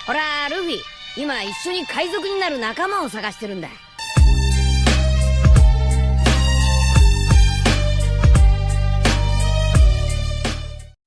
ほら、ルフィ、今一緒に海賊になる仲間を探してるんだ。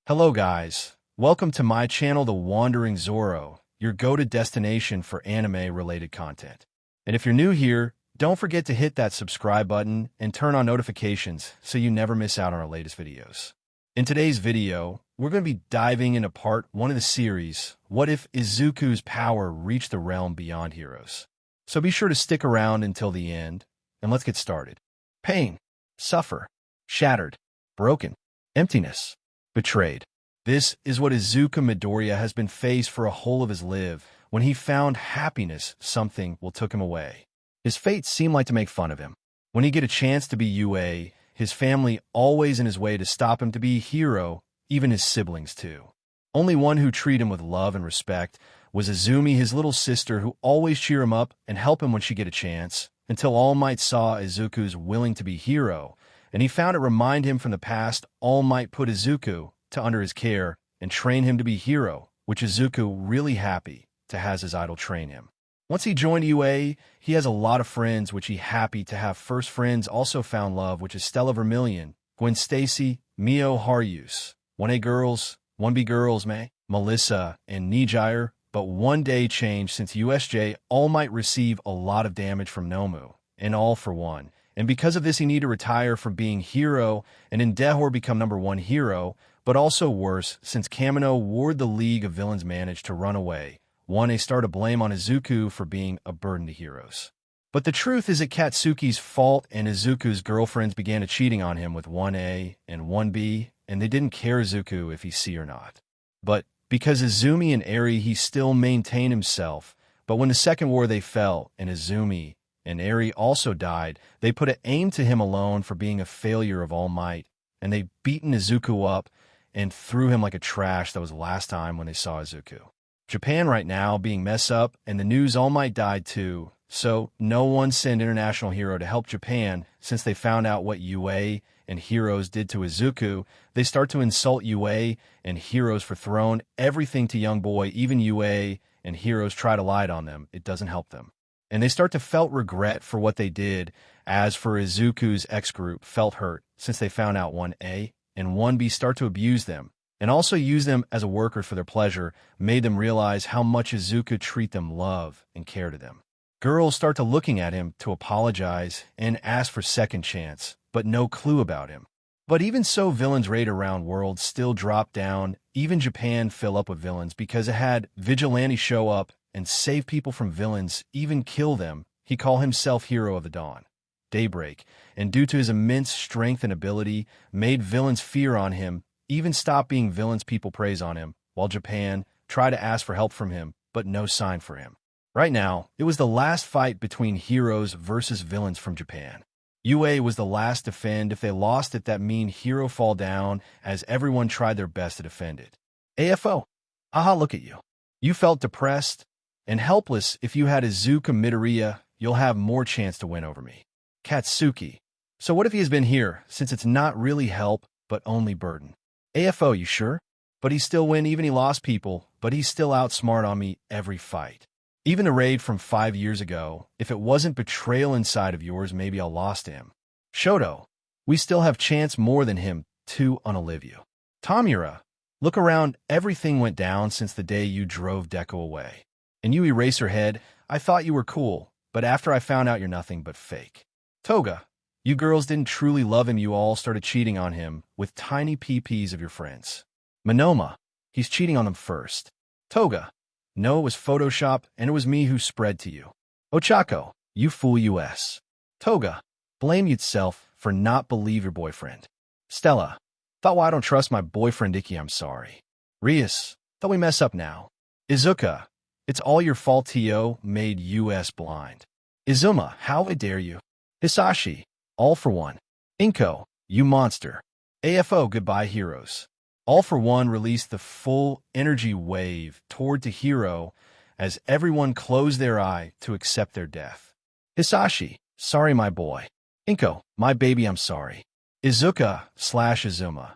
Hello guys, welcome to my channel The Wandering Zoro, your go-to destination for anime-related content. And if you're new here, don't forget to hit that subscribe button and turn on notifications so you never miss out on our latest videos. In today's video, we're going to be diving into part 1 of the series, What If Izuku's Power Reached the Realm Beyond Heroes? So be sure to stick around until the end, and let's get started. Pain, suffer, shattered, broken, emptiness, betrayed. This is what Izuku Midoriya has been faced for a whole of his life. When he found happiness, something took him away. His fate seemed like to make fun of him. When he get a chance to be UA, his family always in his way to stop him to be a hero, even his siblings too. Only one who treated him with love and respect was Izumi, his little sister, who always cheer him up and help him when she get a chance, until All Might saw Izuku's willing to be hero, and he found it remind him from the past. All Might put Izuku to under his care and train him to be hero, which Izuku really happy to has his idol train him. Once he joined UA, he has a lot of friends, which he happy to have. First friends also found love, which is Stella Vermilion, Gwen Stacy, Mio Haryus, 1A girls, 1B girls, Melissa, and Nijire. But one day changed since USJ All Might receive a lot of damage from Nomu, and All for One. And because of this, he need to retire from being hero and Endeavor become #1 hero, but also worse, since Kamino Ward the League of Villains managed to run away. 1A started to blame on Izuku for being a burden to heroes. But the truth is it Katsuki's fault, and Izuku's girlfriends began to cheating on him with 1A and 1B, and they didn't care Izuku if he see or not. But because Izumi and Eri, he still maintained himself. But when the second war they fell, and Izumi and Eri also died, they put an aim to him alone for being a failure of All Might, and they beaten Izuku up and threw him like a trash. That was the last time when they saw Izuku. Japan right now being messed up, and the news All Might died too, so no one sent international hero to help Japan. Since they found out what UA and Heroes did to Izuku, they start to insult UA and Heroes for throwing everything to young boy. Even UA and Heroes try to lie on them, it doesn't help them. And they start to felt regret for what they did. As for Izuku's ex-group, felt hurt since they found out 1A and 1B start to abuse them, and also use them as a worker for their pleasure, made them realize how much Izuku treat them love and care to them. Girls start to looking at him to apologize and ask for second chance, but no clue about him. But even so, villains raid around world still drop down. Even Japan fill up with villains because it had vigilantes show up and save people from villains, even kill them. He call himself Hero of the Dawn, Daybreak, and due to his immense strength and ability, made villains fear on him, even stop being villains. People praise on him, while Japan try to ask for help from him, but no sign for him. Right now, it was the last fight between heroes versus villains from Japan. UA was the last to defend. If they lost it, that mean hero fall down, as everyone tried their best to defend it. AFO, aha, look at you. You felt depressed and helpless. If you had Izuku Midoriya, you'll have more chance to win over me. Katsuki, so what if he has been here, since it's not really help, but only burden? AFO, you sure? But he still win. Even he lost people, but he's still outsmart on me every fight. Even a raid from 5 years ago, if it wasn't betrayal inside of yours, maybe I'll lost him. Shoto, we still have chance more than him to Olivia. Tamura, look around, everything went down since the day you drove Deco away. And you Eraserhead, I thought you were cool, but after I found out you're nothing but fake. Toga, you girls didn't truly love him, you all started cheating on him with tiny PPs of your friends. Monoma, he's cheating on them first. Toga, no, it was Photoshop, and it was me who spread to you. Ochako, you fool US. Toga, blame yourself for not believe your boyfriend. Stella, thought why I don't trust my boyfriend Icky, I'm sorry. Rias, thought we mess up now. Izuka, it's all your fault. To made US blind. Izuma, how dare you. Hisashi, All for One. Inko, you monster. AFO, goodbye heroes. All for One released the full energy wave toward the hero as everyone closed their eye to accept their death. Hisashi, sorry my boy. Inko, my baby, I'm sorry. Izuka/Izuma,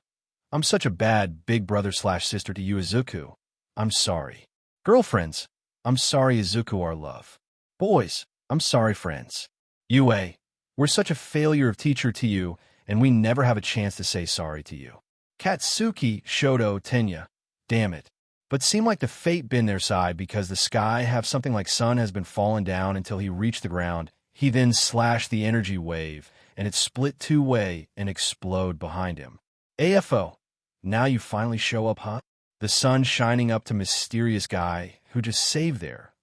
I'm such a bad big brother/sister to you Izuku. I'm sorry. Girlfriends, I'm sorry, Izuku, our love. Boys, I'm sorry, friends. Yue, we're such a failure of teacher to you, and we never have a chance to say sorry to you. Katsuki, Shoto, Tenya. Damn it. But seem like the fate been their side because the sky have something like sun has been falling down until he reached the ground. He then slashed the energy wave, and it split two-way and explode behind him. AFO, now you finally show up, huh? The sun shining up to mysterious guy who just saved there,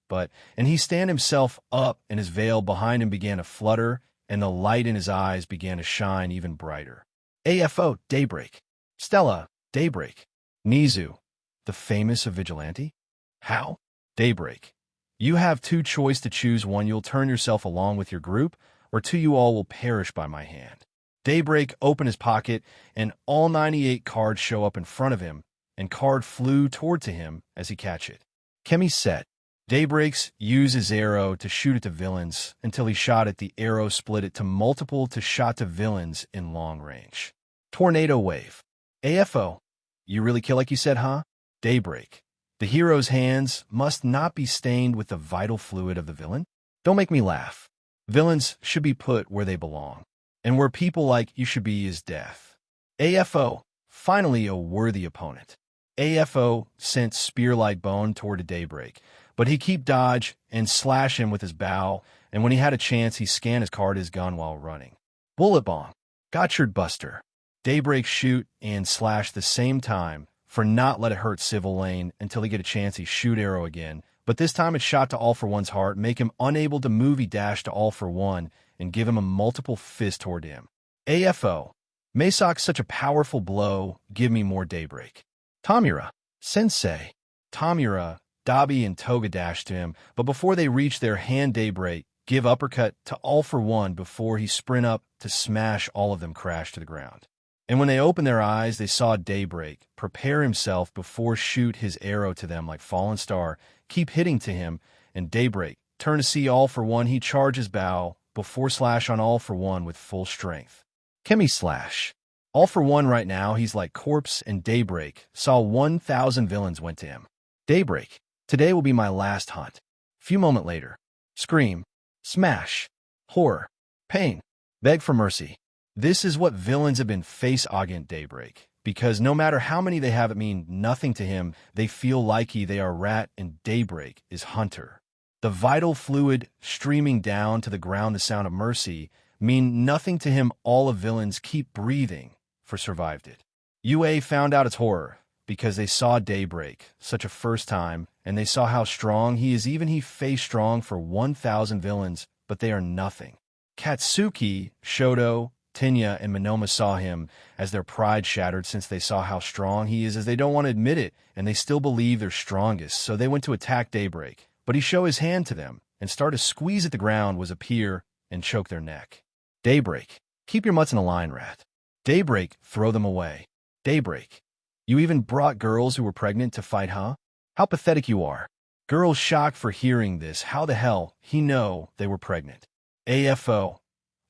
and he stand himself up and his veil behind him began to flutter and the light in his eyes began to shine even brighter. AFO, Daybreak. Stella, Daybreak. Nizu, the famous of Vigilante? How? Daybreak. You have two choice to choose: one, you'll turn yourself along with your group, or two, you all will perish by my hand. Daybreak opened his pocket, and all 98 cards show up in front of him, and card flew toward to him as he catch it. Kemi set. Daybreaks used his arrow to shoot at the villains until he shot it. The arrow split it to multiple to shot to villains in long range. Tornado wave. AFO. You really kill like you said, huh? Daybreak. The hero's hands must not be stained with the vital fluid of the villain. Don't make me laugh. Villains should be put where they belong, and where people like you should be is death. AFO. Finally a worthy opponent. AFO sent spear-like bone toward a Daybreak, but he keep dodge and slash him with his bow, and when he had a chance, he scanned his card his gun while running. Bullet Bong. Gotchard Buster. Daybreak shoot and slash the same time for not let it hurt Civil Lane until he get a chance he shoot arrow again, but this time it shot to All For One's heart, make him unable to move. He dash to All For One and give him a multiple fist toward him. AFO. Masoch, such a powerful blow, give me more Daybreak. Tamura. Sensei. Tamura, Dabi, and Toga dash to him, but before they reach their hand, Daybreak give uppercut to All For One before he sprint up to smash all of them crash to the ground. And when they opened their eyes, they saw Daybreak prepare himself before shoot his arrow to them like Fallen Star, keep hitting to him, and Daybreak turn to see All For One. He charges bow before slash on All For One with full strength. Kemi slash. All For One right now, he's like corpse, and Daybreak saw 1,000 villains went to him. Daybreak. Today will be my last hunt. Few moment later. Scream. Smash. Horror. Pain. Beg for mercy. This is what villains have been face against Daybreak, because no matter how many they have, it mean nothing to him. They feel like they are rat, and Daybreak is hunter. The vital fluid streaming down to the ground, the sound of mercy, mean nothing to him. All of villains keep breathing for survived it. UA found out its horror because they saw Daybreak such a first time, and they saw how strong he is. Even he faced strong for 1,000 villains, but they are nothing. Katsuki, Shoto, Tenya, and Monoma saw him as their pride shattered since they saw how strong he is, as they don't want to admit it, and they still believe they're strongest, so they went to attack Daybreak. But he showed his hand to them and started to squeeze at the ground, was appear, and choke their neck. Daybreak. Keep your mutts in a line, rat. Daybreak. Throw them away. Daybreak. You even brought girls who were pregnant to fight, huh? How pathetic you are. Girls shocked for hearing this. How the hell he know they were pregnant? AFO.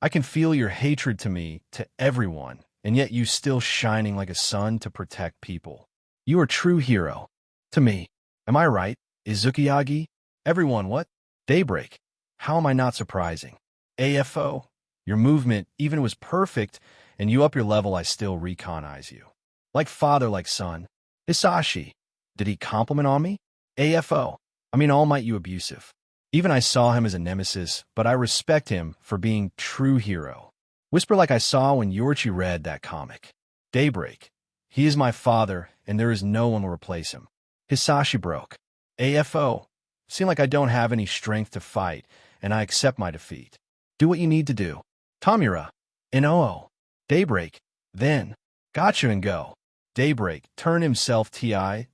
I can feel your hatred to me, to everyone, and yet you still shining like a sun to protect people. You are true hero. To me. Am I right, Izukiyagi? Everyone, what? Daybreak. How am I not surprising? AFO. Your movement, even was perfect, and you up your level, I still recognize you. Like father, like son. Hisashi. Did he compliment on me? AFO. I mean, all might you abusive. Even I saw him as a nemesis, but I respect him for being true hero. Whisper like I saw when Yorchi read that comic. Daybreak. He is my father, and there is no one will replace him. Hisashi broke. AFO. Seem like I don't have any strength to fight, and I accept my defeat. Do what you need to do. Tamura. Inoo. Daybreak. Then. Gotcha and go. Daybreak turned himself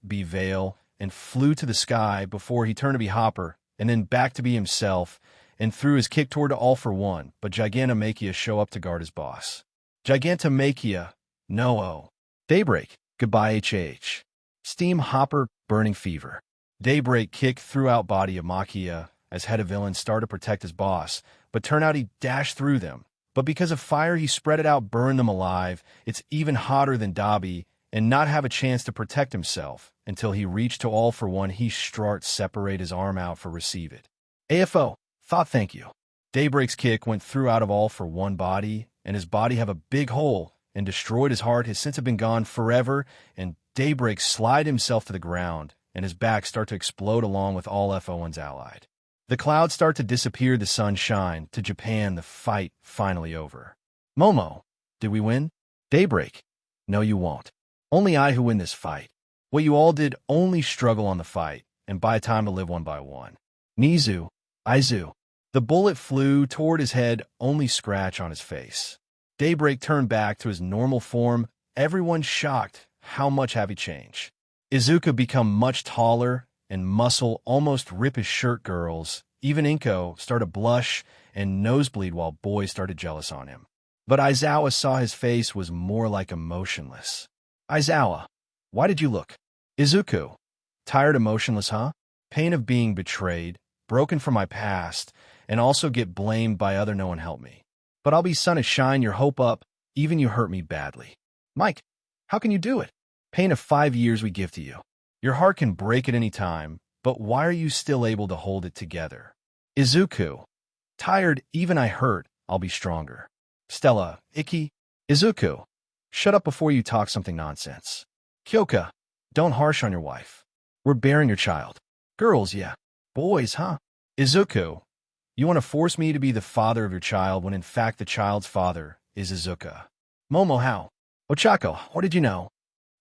be Veil and flew to the sky before he turned to be Hopper, and then back to be himself, and threw his kick toward All For One, but Gigantomachia show up to guard his boss. Gigantomachia. No-oh. Daybreak. Goodbye HH. Steam Hopper. Burning Fever. Daybreak kick threw out body of Machia as head of villains started to protect his boss, but turned out he dashed through them. But because of fire, he spread it out, burned them alive. It's even hotter than Dabi, and not have a chance to protect himself until he reached to all for one. He strart separate his arm out for receive it. AFO, thought thank you. Daybreak's kick went through out of all for one body, and his body have a big hole, and destroyed his heart. His sense have been gone forever, and Daybreak slide himself to the ground, and his back start to explode along with all FO1's allied. The clouds start to disappear, the sun shine. To Japan, the fight finally over. Momo, did we win? Daybreak, no you won't. Only I who win this fight. What you all did only struggle on the fight, and buy time to live one by one. Nizu, Izu. The bullet flew toward his head, only scratch on his face. Daybreak turned back to his normal form. Everyone shocked. How much have he changed? Izuku become much taller, and muscle almost rip his shirt. Girls, even Inko, started blush and nosebleed while boys started jealous on him. But Aizawa saw his face was more like emotionless. Aizawa, why did you look? Izuku, tired emotionless, huh? Pain of being betrayed, broken from my past, and also get blamed by other. No one helped me. But I'll be sun to shine your hope up, even you hurt me badly. Mike, how can you do it? Pain of 5 years we give to you. Your heart can break at any time, but why are you still able to hold it together? Izuku, tired, even I hurt, I'll be stronger. Stella, Icky, Izuku, shut up before you talk something nonsense. Kyoka, don't harsh on your wife. We're bearing your child. Girls, yeah. Boys, huh? Izuku, you want to force me to be the father of your child when in fact the child's father is Izuka. Momo, how? Ochako, what did you know?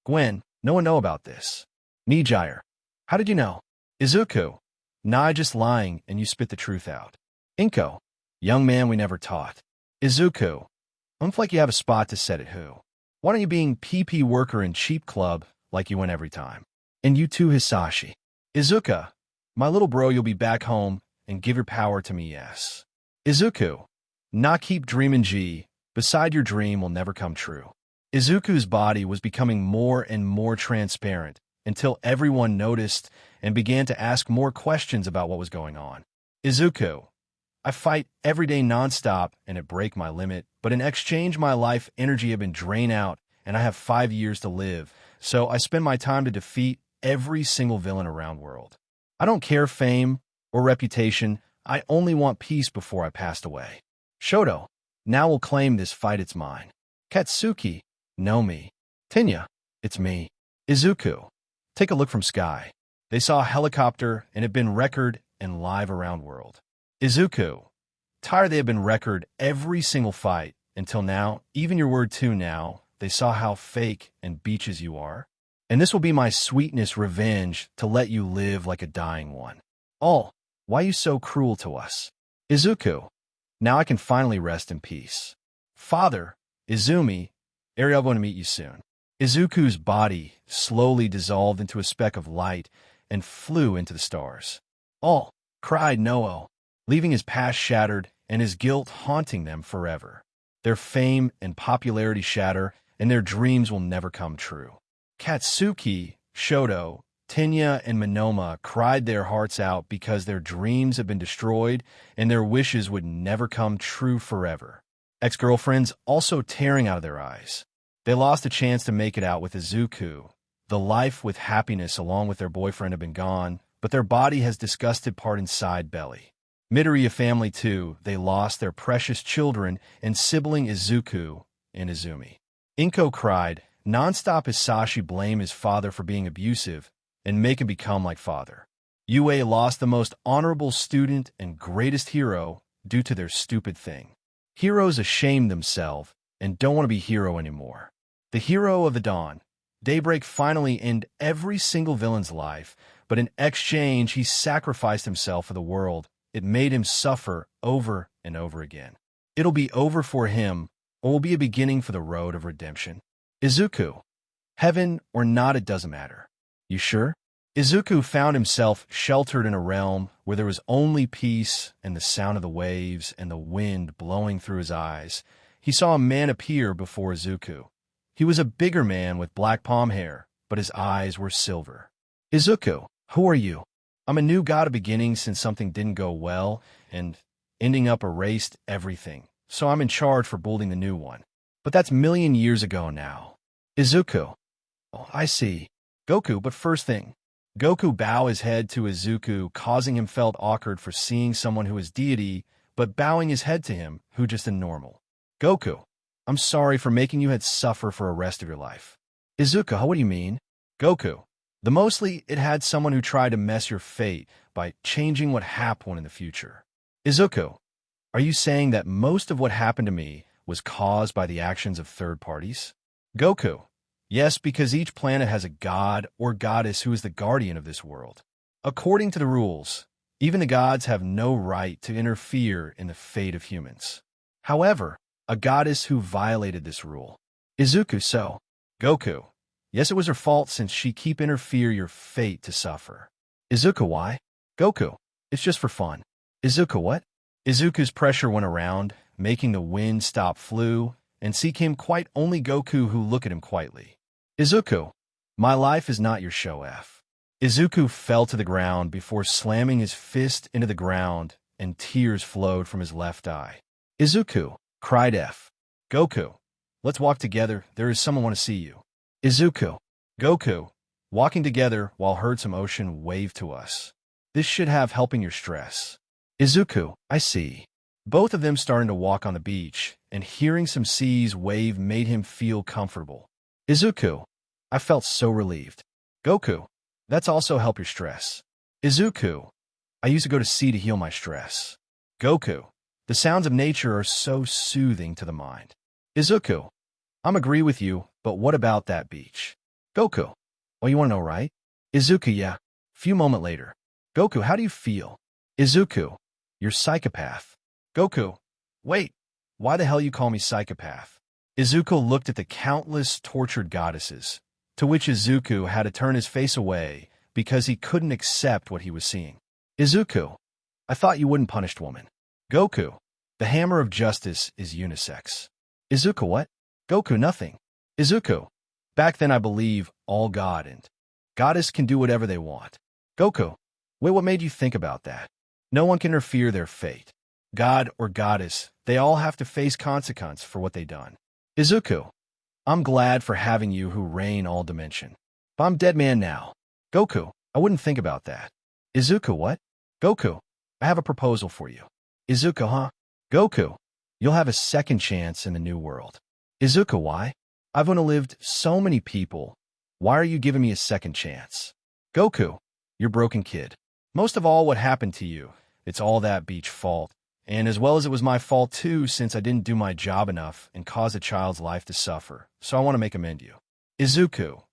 Gwen, no one know about this. Nijire, how did you know? Izuku, nah, just lying and you spit the truth out. Inko, young man we never taught. Izuku, like you have a spot to set it who? Why don't you being PP worker in cheap club like you win every time? And you too, Hisashi. Izuka, my little bro, you'll be back home and give your power to me, yes. Izuku, not keep dreaming G, beside your dream will never come true. Izuku's body was becoming more and more transparent until everyone noticed and began to ask more questions about what was going on. Izuku, I fight every day nonstop and it break my limit, but in exchange my life energy have been drained out and I have 5 years to live, so I spend my time to defeat every single villain around world. I don't care fame or reputation, I only want peace before I passed away. Shoto, now we'll claim this fight, it's mine. Katsuki, know me. Tinya, it's me. Izuku, take a look from sky. They saw a helicopter and it been record and live around world. Izuku, tired they have been record every single fight until now, even your word too now, they saw how fake and beaches you are. And this will be my sweetness revenge to let you live like a dying one. All, why you so cruel to us? Izuku, now I can finally rest in peace. Father, Izumi, Ariel going to meet you soon. Izuku's body slowly dissolved into a speck of light and flew into the stars. All, cried Noo, leaving his past shattered and his guilt haunting them forever. Their fame and popularity shatter, and their dreams will never come true. Katsuki, Shoto, Tinya, and Monoma cried their hearts out because their dreams have been destroyed and their wishes would never come true forever. Ex-girlfriends also tearing out of their eyes. They lost a chance to make it out with Izuku. The life with happiness along with their boyfriend have been gone, but their body has disgusted part inside belly. Midoriya family too, they lost their precious children and sibling Izuku and Izumi. Inko cried, non-stop Hisashi blame his father for being abusive and make him become like father. Yue lost the most honorable student and greatest hero due to their stupid thing. Heroes ashamed themselves and don't want to be hero anymore. The hero of the dawn. Daybreak finally ended every single villain's life, but in exchange he sacrificed himself for the world. It made him suffer over and over again. It'll be over for him, or will be a beginning for the road of redemption. Izuku, heaven or not, it doesn't matter. You sure? Izuku found himself sheltered in a realm where there was only peace and the sound of the waves and the wind blowing through his eyes. He saw a man appear before Izuku. He was a bigger man with black palm hair, but his eyes were silver. Izuku, who are you? I'm a new god of beginnings since something didn't go well, and ending up erased everything. So I'm in charge for building the new one. But that's million years ago now. Izuku, Oh, I see. Goku, but first thing. Goku bow his head to Izuku, causing him felt awkward for seeing someone who is deity, but bowing his head to him, who just a normal. Goku, I'm sorry for making you had suffer for a rest of your life. Izuku, what do you mean? Goku, the mostly it had someone who tried to mess your fate by changing what happened in the future. Izuku, are you saying that most of what happened to me was caused by the actions of third parties? Goku, yes, because each planet has a god or goddess who is the guardian of this world. According to the rules, even the gods have no right to interfere in the fate of humans. However, a goddess who violated this rule. Izuku, so. Goku, yes, it was her fault since she keep interfere your fate to suffer. Izuku, why? Goku, it's just for fun. Izuku, what? Izuku's pressure went around, making the wind stop flew, and see came quite only Goku who look at him quietly. Izuku, my life is not your show F. Izuku fell to the ground before slamming his fist into the ground, and tears flowed from his left eye. Izuku, cried F. Goku, let's walk together, there is someone want to see you. Izuku, Goku, walking together while heard some ocean wave to us. This should have helping your stress. Izuku, I see. Both of them starting to walk on the beach, and hearing some seas wave made him feel comfortable. Izuku, I felt so relieved. Goku, that's also help your stress. Izuku, I used to go to sea to heal my stress. Goku, the sounds of nature are so soothing to the mind. Izuku, I'm agree with you, but what about that beach? Goku, well, you want to know, right? Izuku, yeah. Few moment later. Goku, how do you feel? Izuku, you're psychopath. Goku, wait, why the hell you call me psychopath? Izuku looked at the countless tortured goddesses, to which Izuku had to turn his face away because he couldn't accept what he was seeing. Izuku, I thought you wouldn't punish women. Goku, the hammer of justice is unisex. Izuku, what? Goku, nothing. Izuku, back then I believe all god and goddess can do whatever they want. Goku, wait, what made you think about that? No one can interfere their fate. God or goddess, they all have to face consequence for what they done. Izuku, I'm glad for having you who reign all dimension. But I'm dead man now. Goku, I wouldn't think about that. Izuku, what? Goku, I have a proposal for you. Izuku, huh? Goku, you'll have a second chance in the new world. Izuku, why? I've only lived so many people. Why are you giving me a second chance? Goku, you're broken kid. Most of all what happened to you, it's all that beach fault. And as well as it was my fault too, since I didn't do my job enough and cause a child's life to suffer. So I want to make amend you. Izuku,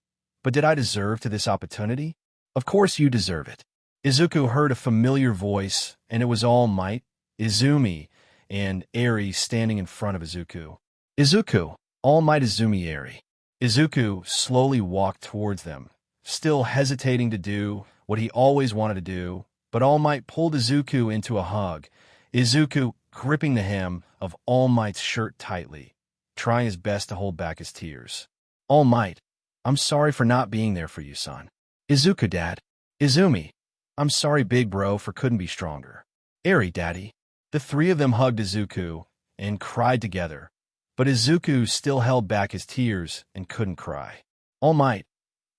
but did I deserve to this opportunity? Of course you deserve it. Izuku heard a familiar voice, and it was All Might, Izumi, and Eri standing in front of Izuku. Izuku, All Might, Izumi, Eri. Izuku slowly walked towards them, still hesitating to do what he always wanted to do, but All Might pulled Izuku into a hug, Izuku gripping the hem of All Might's shirt tightly, trying his best to hold back his tears. All Might, I'm sorry for not being there for you, son. Izuku, Dad. Izumi, I'm sorry, big bro, for couldn't be stronger. Eri, Daddy. The three of them hugged Izuku and cried together, but Izuku still held back his tears and couldn't cry. All Might,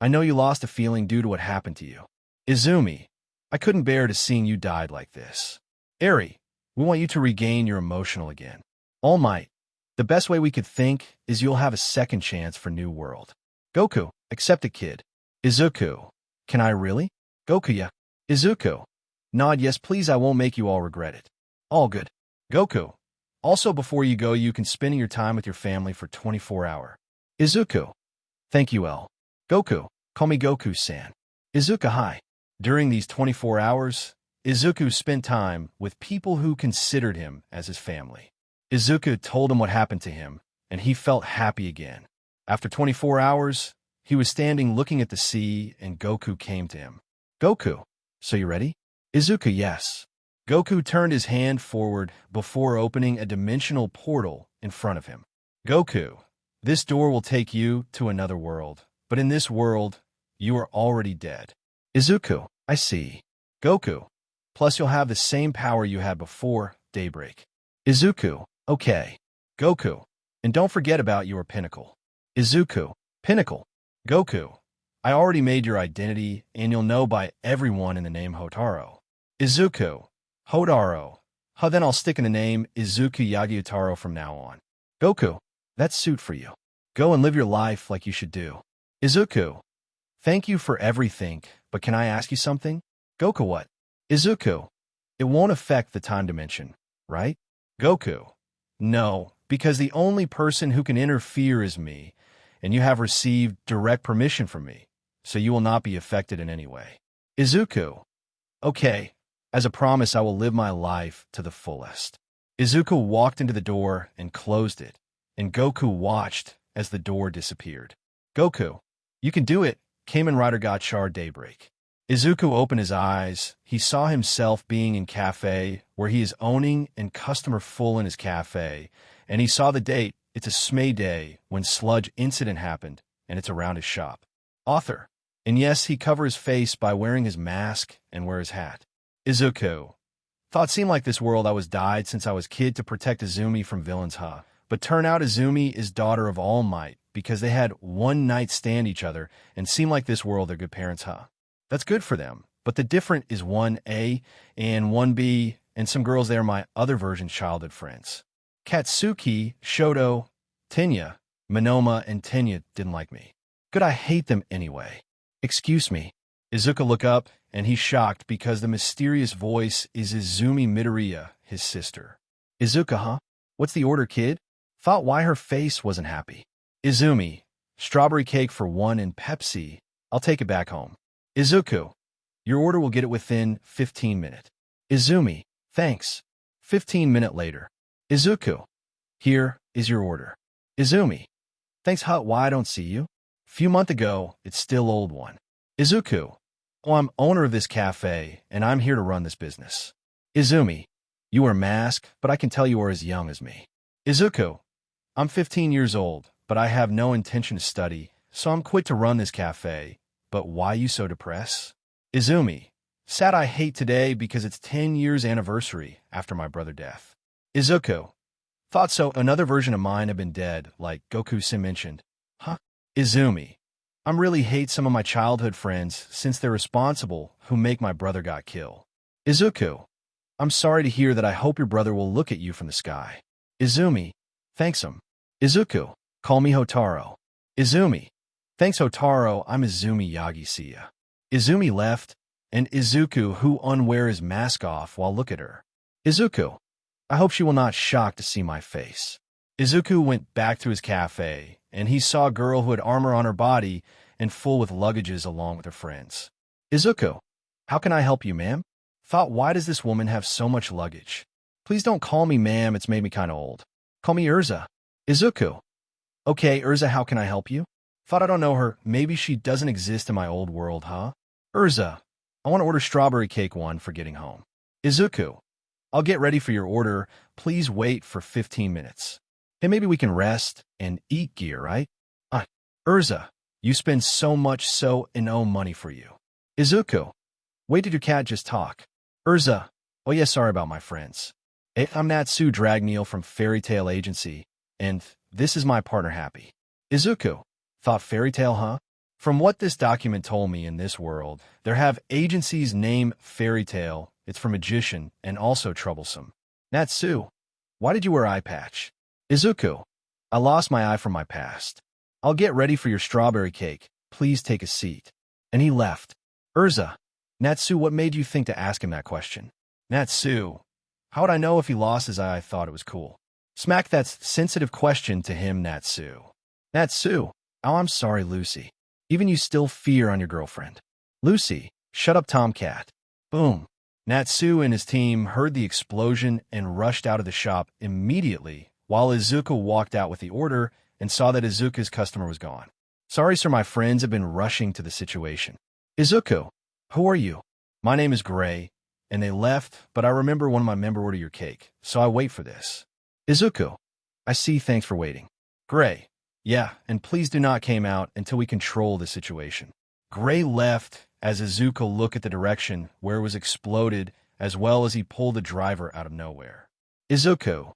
I know you lost a feeling due to what happened to you. Izumi, I couldn't bear to seeing you died like this. Eri, we want you to regain your emotional again. All Might, the best way we could think is you'll have a second chance for New World. Goku, accept it, kid. Izuku, can I really? Goku, yeah. Izuku, nod yes please, I won't make you all regret it. All good. Goku, also before you go you can spend your time with your family for 24 hours. Izuku, thank you L. Goku, call me Goku-san. Izuku, hi. During these 24 hours, Izuku spent time with people who considered him as his family. Izuku told him what happened to him, and he felt happy again. After 24 hours, he was standing looking at the sea, and Goku came to him. Goku, so you ready? Izuku, yes. Goku turned his hand forward before opening a dimensional portal in front of him. Goku, this door will take you to another world, but in this world, you are already dead. Izuku, I see. Goku, plus you'll have the same power you had before daybreak. Izuku, okay. Goku, and don't forget about your pinnacle. Izuku, pinnacle. Goku, I already made your identity, and you'll know by everyone in the name Hotaro. Izuku, Hotaro. Then I'll stick in the name Izuku Yagiutaro from now on. Goku, that's suit for you. Go and live your life like you should do. Izuku, thank you for everything, but can I ask you something? Goku, what? Izuku, it won't affect the time dimension, right? Goku, no, because the only person who can interfere is me, and you have received direct permission from me, so you will not be affected in any way. Izuku, okay, as a promise I will live my life to the fullest. Izuku walked into the door and closed it, and Goku watched as the door disappeared. Goku, you can do it, Kamen Rider Gotchar Daybreak. Izuku opened his eyes. He saw himself being in cafe, where he is owning and customer full in his cafe, and he saw the date. It's a Smay day when sludge incident happened, and it's around his shop. Author. And yes, he cover his face by wearing his mask and wear his hat. Izuku. Thought seemed like this world I was died since I was kid to protect Izumi from villains, huh? But turn out Izumi is daughter of All Might because they had one night stand each other and seem like this world they're good parents, huh? That's good for them. But the different is 1A and 1B, and some girls there my other version's childhood friends. Katsuki, Shoto, Tenya, Monoma, and Tenya didn't like me. Good, I hate them anyway. Excuse me. Izuku looked up, and he's shocked because the mysterious voice is Izumi Midoriya, his sister. Izuku, huh? What's the order, kid? Thought why her face wasn't happy. Izumi, strawberry cake for one and Pepsi. I'll take it back home. Izuku, your order will get it within 15 minutes. Izumi, thanks. 15 minutes later. Izuku, here is your order. Izumi, thanks, hut. Why I don't see you? Few months ago, it's still old one. Izuku, oh, I'm owner of this cafe, and I'm here to run this business. Izumi, you wear mask, but I can tell you are as young as me. Izuku, I'm 15 years old, but I have no intention to study, so I'm quit to run this cafe. But why you so depressed? Izumi, sad I hate today because it's 10 years anniversary after my brother death. Izuku, thought so. Another version of mine have been dead, like Goku-san mentioned. Huh? Izumi, I'm really hate some of my childhood friends since they're responsible who make my brother got killed. Izuku, I'm sorry to hear that. I hope your brother will look at you from the sky. Izumi, thanks him. Izuku, call me Hotaro. Izumi, thanks Hotaro, I'm Izumi Yagisiya. Izumi left, and Izuku who unwear his mask off while look at her. Izuku, I hope she will not shock to see my face. Izuku went back to his cafe, and he saw a girl who had armor on her body and full with luggages along with her friends. Izuku, how can I help you, ma'am? Thought why does this woman have so much luggage? Please don't call me ma'am, it's made me kinda old. Call me Urza. Izuku, okay Urza, how can I help you? Thought I don't know her, maybe she doesn't exist in my old world, huh? Urza, I want to order strawberry cake one for getting home. Izuku, I'll get ready for your order, please wait for 15 minutes. Hey, maybe we can rest and eat gear, right? Urza, you spend so much so and no money for you. Izuku, wait, did your cat just talk? Urza, oh yeah, sorry about my friends. Hey, I'm Natsu Dragneel from Fairy Tail Agency, and this is my partner Happy. Izuku, thought fairy tale, huh? From what this document told me in this world, there have agencies named Fairy Tail, it's for magician, and also troublesome. Natsu, why did you wear eye patch? Izuku, I lost my eye from my past. I'll get ready for your strawberry cake, please take a seat. And he left. Urza, Natsu, what made you think to ask him that question? Natsu, how would I know if he lost his eye? I thought it was cool. Smack that sensitive question to him, Natsu. Natsu, oh, I'm sorry, Lucy. Even you still fear on your girlfriend. Lucy, shut up, Tomcat. Boom. Natsu and his team heard the explosion and rushed out of the shop immediately, while Izuku walked out with the order and saw that Izuku's customer was gone. Sorry, sir, my friends have been rushing to the situation. Izuku, who are you? My name is Gray, and they left, but I remember one of my member ordered your cake, so I wait for this. Izuku, I see, thanks for waiting. Gray, yeah, and please do not came out until we control the situation. Gray left as Izuku looked at the direction where it was exploded, as well as he pulled the driver out of nowhere. Izuku,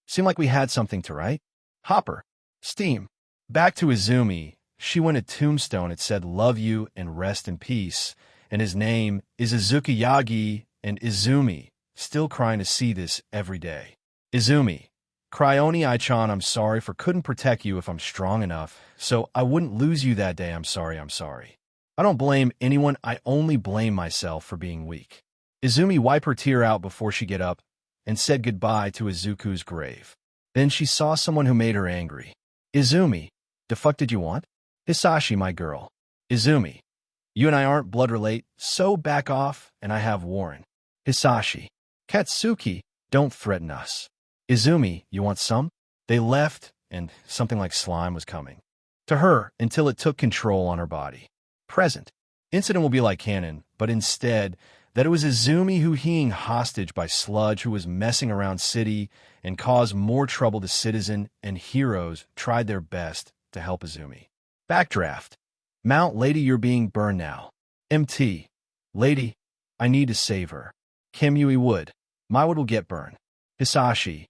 seemed like we had something to write. Hopper, Steam, back to Izumi, she went a tombstone. It said, "Love you and rest in peace." And his name is Izuku Yagi, and Izumi, still crying to see this every day. Izumi, Cryoni I-chan, I'm sorry for couldn't protect you if I'm strong enough, so I wouldn't lose you that day. I'm sorry. I don't blame anyone, I only blame myself for being weak. Izumi wiped her tear out before she get up and said goodbye to Izuku's grave. Then she saw someone who made her angry. Izumi, the fuck did you want? Hisashi, my girl. Izumi, you and I aren't blood relate, so back off, and I have Warren. Hisashi, Katsuki, don't threaten us. Izumi, you want some? They left, and something like slime was coming to her until it took control on her body. Present. Incident will be like canon, but instead, that it was Izumi who being hostage by Sludge who was messing around city and caused more trouble to citizen, and heroes tried their best to help Izumi. Backdraft. Mount, lady, you're being burned now. MT. Lady, I need to save her. Kamui would. My wood will get burned. Hisashi.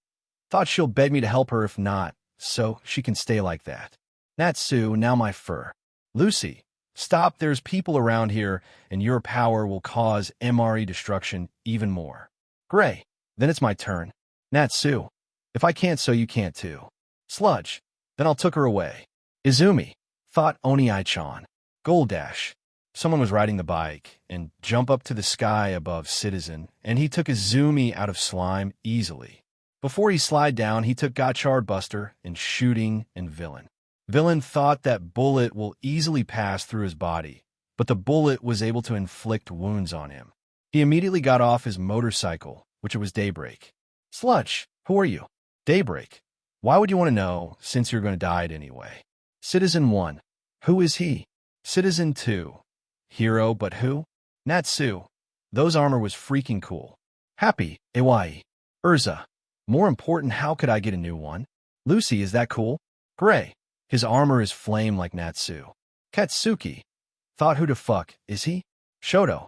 Thought she'll beg me to help her if not, so she can stay like that. Natsu, now my fur. Lucy. Stop, there's people around here, and your power will cause MRE destruction even more. Gray. Then it's my turn. Natsu. If I can't, so you can't too. Sludge. Then I'll took her away. Izumi. Thought Oni-chan. Gold Dash. Someone was riding the bike and jump up to the sky above Citizen, and he took Izumi out of slime easily. Before he slide down, he took Gotchard Buster and shooting and Villain. Villain thought that bullet will easily pass through his body, but the bullet was able to inflict wounds on him. He immediately got off his motorcycle, which it was Daybreak. Sludge, who are you? Daybreak. Why would you want to know, since you're going to die anyway? Citizen 1. Who is he? Citizen 2. Hero, but who? Natsu. Those armor was freaking cool. Happy, Iwai. Urza. More important, how could I get a new one? Lucy, is that cool? Gray. His armor is flame like Natsu. Katsuki. Thought who the fuck is he? Shoto.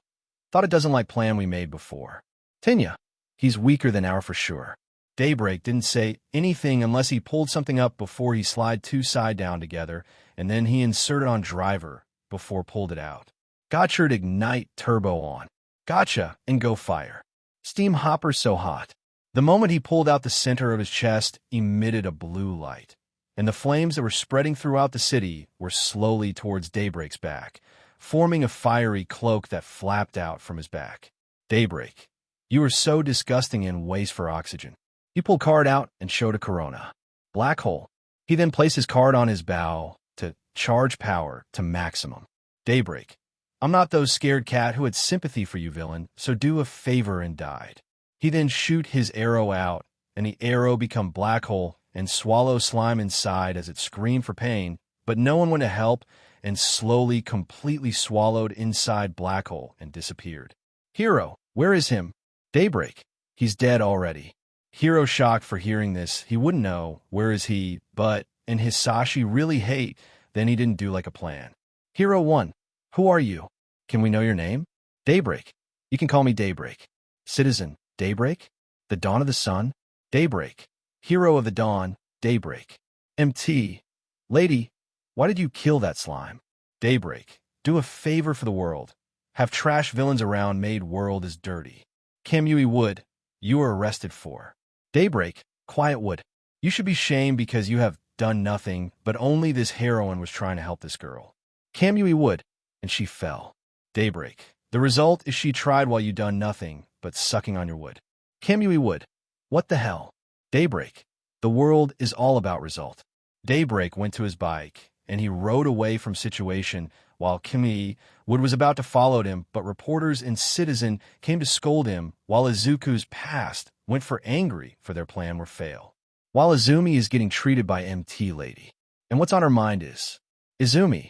Thought it doesn't like plan we made before. Tinya. He's weaker than our for sure. Daybreak didn't say anything unless he pulled something up before he slide two side down together, and then he inserted on driver before pulled it out. Gotchard ignite turbo on. Gotcha and go fire. Steam hopper so hot. The moment he pulled out the center of his chest emitted a blue light, and the flames that were spreading throughout the city were slowly towards Daybreak's back, forming a fiery cloak that flapped out from his back. Daybreak, you are so disgusting and waste for oxygen. He pulled card out and showed a corona. Black hole. He then placed his card on his bow to charge power to maximum. Daybreak, I'm not those scared cat who had sympathy for you, villain, so do a favor and died. He then shoot his arrow out, and the arrow become black hole and swallow slime inside as it screamed for pain, but no one went to help and slowly completely swallowed inside black hole and disappeared. Hero, where is him? Daybreak, he's dead already. Hero shocked for hearing this, he wouldn't know where is he, but, and Hisashi really hate, then he didn't do like a plan. Hero 1, who are you? Can we know your name? Daybreak, you can call me Daybreak. Citizen, Daybreak? The dawn of the sun? Daybreak. Hero of the dawn, Daybreak. MT. Lady, why did you kill that slime? Daybreak. Do a favor for the world. Have trash villains around made world is dirty. Kamui Wood, you are arrested for. Daybreak. Quiet Wood. You should be shamed because you have done nothing, but only this heroine was trying to help this girl. Kamui Wood, and she fell. Daybreak. The result is she tried while you done nothing, but sucking on your wood. Kamui Wood. What the hell? Daybreak. The world is all about result. Daybreak went to his bike, and he rode away from situation while Kamui Wood was about to follow him, but reporters and citizen came to scold him while Izuku's past went for angry for their plan were fail. While Izumi is getting treated by MT Lady. And what's on her mind is, Izumi.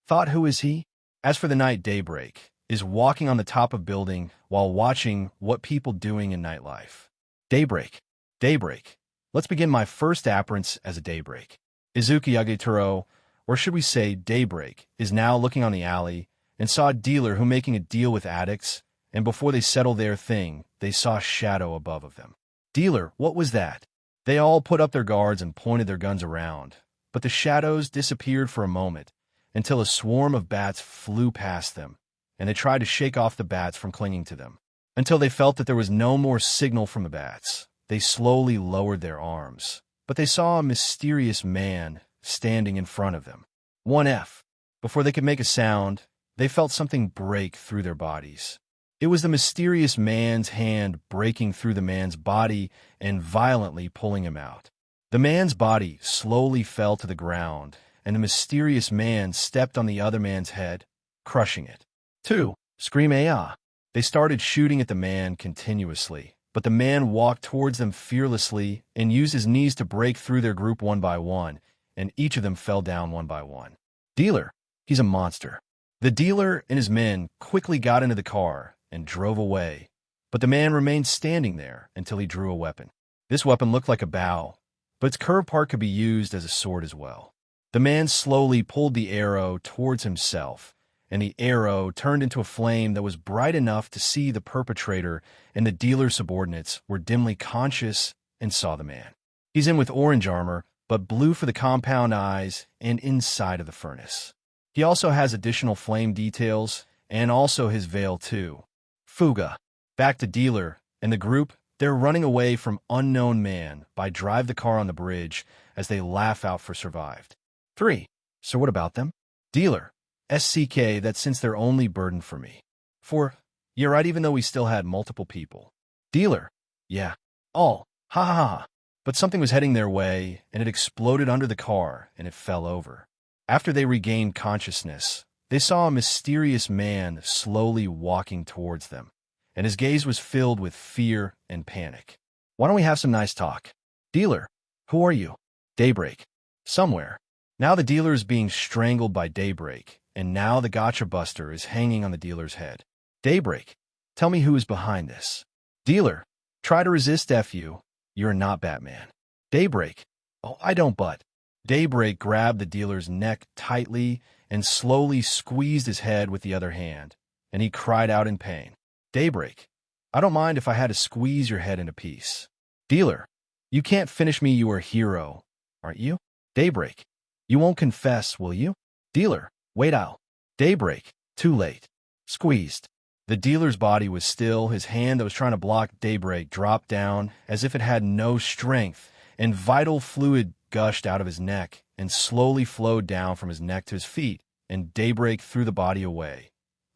Thought who is he? As for the night, Daybreak is walking on the top of building while watching what people doing in nightlife. Daybreak. Daybreak. Let's begin my first appearance as a Daybreak. Izuku Yagetaro, or should we say Daybreak, is now looking on the alley and saw a dealer who making a deal with addicts, and before they settle their thing, they saw a shadow above of them. Dealer, what was that? They all put up their guards and pointed their guns around, but the shadows disappeared for a moment, until a swarm of bats flew past them, and they tried to shake off the bats from clinging to them. Until they felt that there was no more signal from the bats, they slowly lowered their arms. But they saw a mysterious man standing in front of them. 1F. Before they could make a sound, they felt something break through their bodies. It was the mysterious man's hand breaking through the man's body and violently pulling him out. The man's body slowly fell to the ground, and the mysterious man stepped on the other man's head, crushing it. 2. Scream Aya. They started shooting at the man continuously, but the man walked towards them fearlessly and used his knees to break through their group one by one, and each of them fell down one by one. Dealer. He's a monster. The dealer and his men quickly got into the car and drove away, but the man remained standing there until he drew a weapon. This weapon looked like a bow, but its curved part could be used as a sword as well. The man slowly pulled the arrow towards himself, and the arrow turned into a flame that was bright enough to see the perpetrator, and the dealer's subordinates were dimly conscious and saw the man. He's in with orange armor, but blue for the compound eyes and inside of the furnace. He also has additional flame details, and also his veil too. Fuga. Back to dealer and the group. They're running away from unknown man by drive the car on the bridge as they laugh out for survived. 3. So what about them? Dealer. SCK, that since they're only burden for me. 4. You're right, even though we still had multiple people. Dealer. Yeah. All. Ha ha ha. But something was heading their way, and it exploded under the car, and it fell over. After they regained consciousness, they saw a mysterious man slowly walking towards them, and his gaze was filled with fear and panic. Why don't we have some nice talk? Dealer. Who are you? Daybreak. Somewhere. Now the dealer is being strangled by Daybreak, and now the gotcha buster is hanging on the dealer's head. Daybreak. Tell me who is behind this. Dealer. Try to resist FU. You're not Batman. Daybreak. Oh, I don't but. Daybreak grabbed the dealer's neck tightly and slowly squeezed his head with the other hand, and he cried out in pain. Daybreak. I don't mind if I had to squeeze your head into piece. Dealer. You can't finish me, you are a hero, aren't you? Daybreak. You won't confess, will you? Dealer. Wait out. Daybreak. Too late. Squeezed. The dealer's body was still, his hand that was trying to block Daybreak dropped down as if it had no strength, and vital fluid gushed out of his neck and slowly flowed down from his neck to his feet, and Daybreak threw the body away,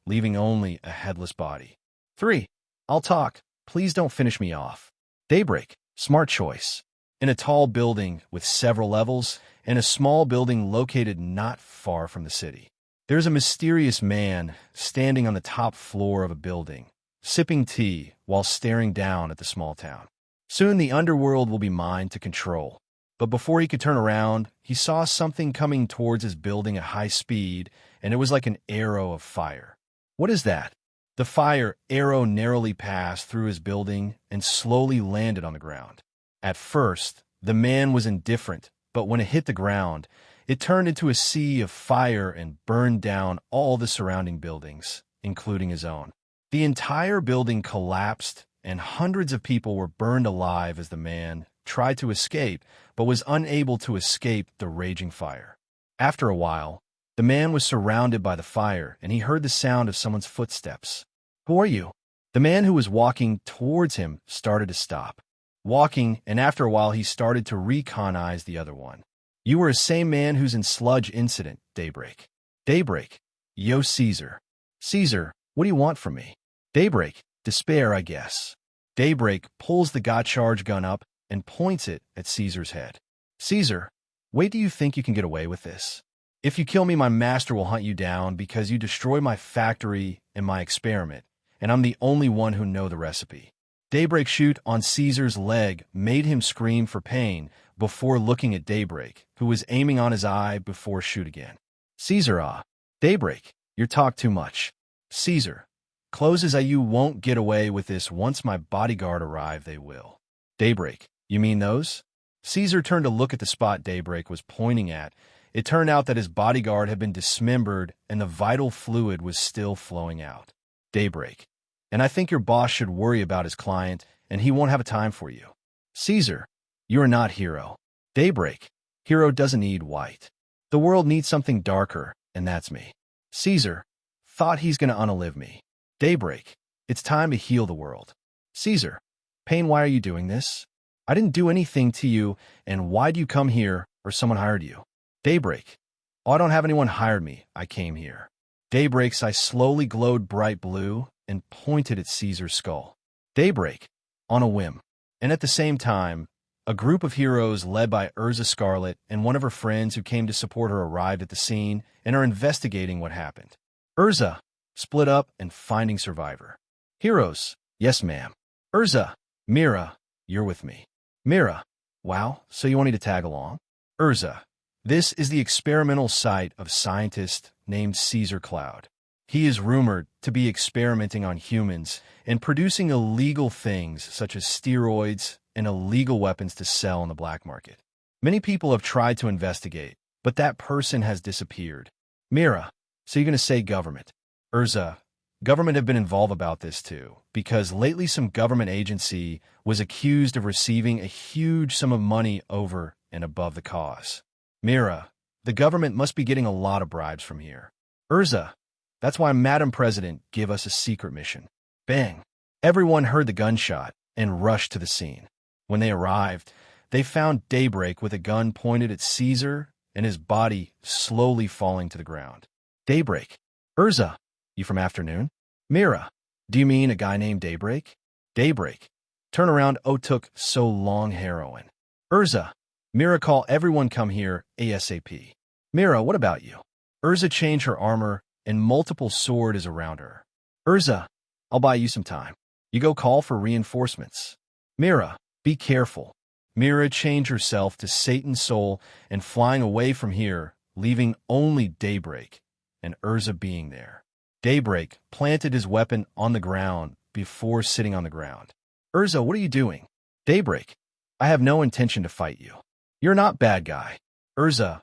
leaving only a headless body. 3. I'll talk. Please don't finish me off. Daybreak. Smart choice. In a tall building with several levels and a small building located not far from the city, there's a mysterious man standing on the top floor of a building, sipping tea while staring down at the small town. Soon the underworld will be mine to control. But before he could turn around, he saw something coming towards his building at high speed, and it was like an arrow of fire. What is that? The fire arrow narrowly passed through his building and slowly landed on the ground. At first, the man was indifferent, but when it hit the ground, it turned into a sea of fire and burned down all the surrounding buildings, including his own. The entire building collapsed, and hundreds of people were burned alive as the man tried to escape, but was unable to escape the raging fire. After a while, the man was surrounded by the fire, and he heard the sound of someone's footsteps. Who are you? The man who was walking towards him started to stop walking, and after a while he started to recognize the other one. You were the same man who's in sludge incident, Daybreak. Daybreak. Yo, Caesar. Caesar, what do you want from me? Daybreak. Despair, I guess. Daybreak pulls the got charge gun up and points it at Caesar's head. Caesar, wait, do you think you can get away with this? If you kill me, my master will hunt you down because you destroy my factory and my experiment, and I'm the only one who know the recipe. Daybreak shoot on Caesar's leg made him scream for pain before looking at Daybreak, who was aiming on his eye before shoot again. Caesar, Daybreak, you talk too much. Caesar, closes you won't get away with this. Once my bodyguard arrive, they will. Daybreak, you mean those? Caesar turned to look at the spot Daybreak was pointing at. It turned out that his bodyguard had been dismembered and the vital fluid was still flowing out. Daybreak, and I think your boss should worry about his client, and he won't have a time for you. Caesar, you are not hero. Daybreak, hero doesn't need white. The world needs something darker, and that's me. Caesar thought he's gonna unalive me. Daybreak, it's time to heal the world. Caesar, Pain, why are you doing this? I didn't do anything to you, and why'd you come here, or someone hired you? Daybreak, oh, I don't have anyone hired me, I came here. Daybreak's eye slowly glowed bright blue and pointed at Caesar's skull. Daybreak, on a whim. And at the same time, a group of heroes led by Urza Scarlet and one of her friends who came to support her arrived at the scene and are investigating what happened. Urza, split up and finding survivor. Heroes, yes ma'am. Urza, Mira, you're with me. Mira, wow, so you want me to tag along? Urza, this is the experimental site of a scientist named Caesar Cloud. He is rumored to be experimenting on humans and producing illegal things such as steroids and illegal weapons to sell on the black market. Many people have tried to investigate, but that person has disappeared. Mira, so you're going to say government. Urza, government have been involved about this too, because lately some government agency was accused of receiving a huge sum of money over and above the cause. Mira, the government must be getting a lot of bribes from here. Urza, that's why Madam President gave us a secret mission. Bang! Everyone heard the gunshot and rushed to the scene. When they arrived, they found Daybreak with a gun pointed at Caesar and his body slowly falling to the ground. Daybreak, Urza, you from afternoon? Mira, do you mean a guy named Daybreak? Daybreak, turn around, oh took so long heroin. Urza, Mira, call everyone come here ASAP. Mira, what about you? Urza, change her armor and multiple sword is around her. Urza, I'll buy you some time. You go call for reinforcements. Mira, be careful. Mira changed herself to Satan's soul and flying away from here, leaving only Daybreak and Urza being there. Daybreak planted his weapon on the ground before sitting on the ground. Urza, what are you doing? Daybreak, I have no intention to fight you. You're not bad guy. Urza,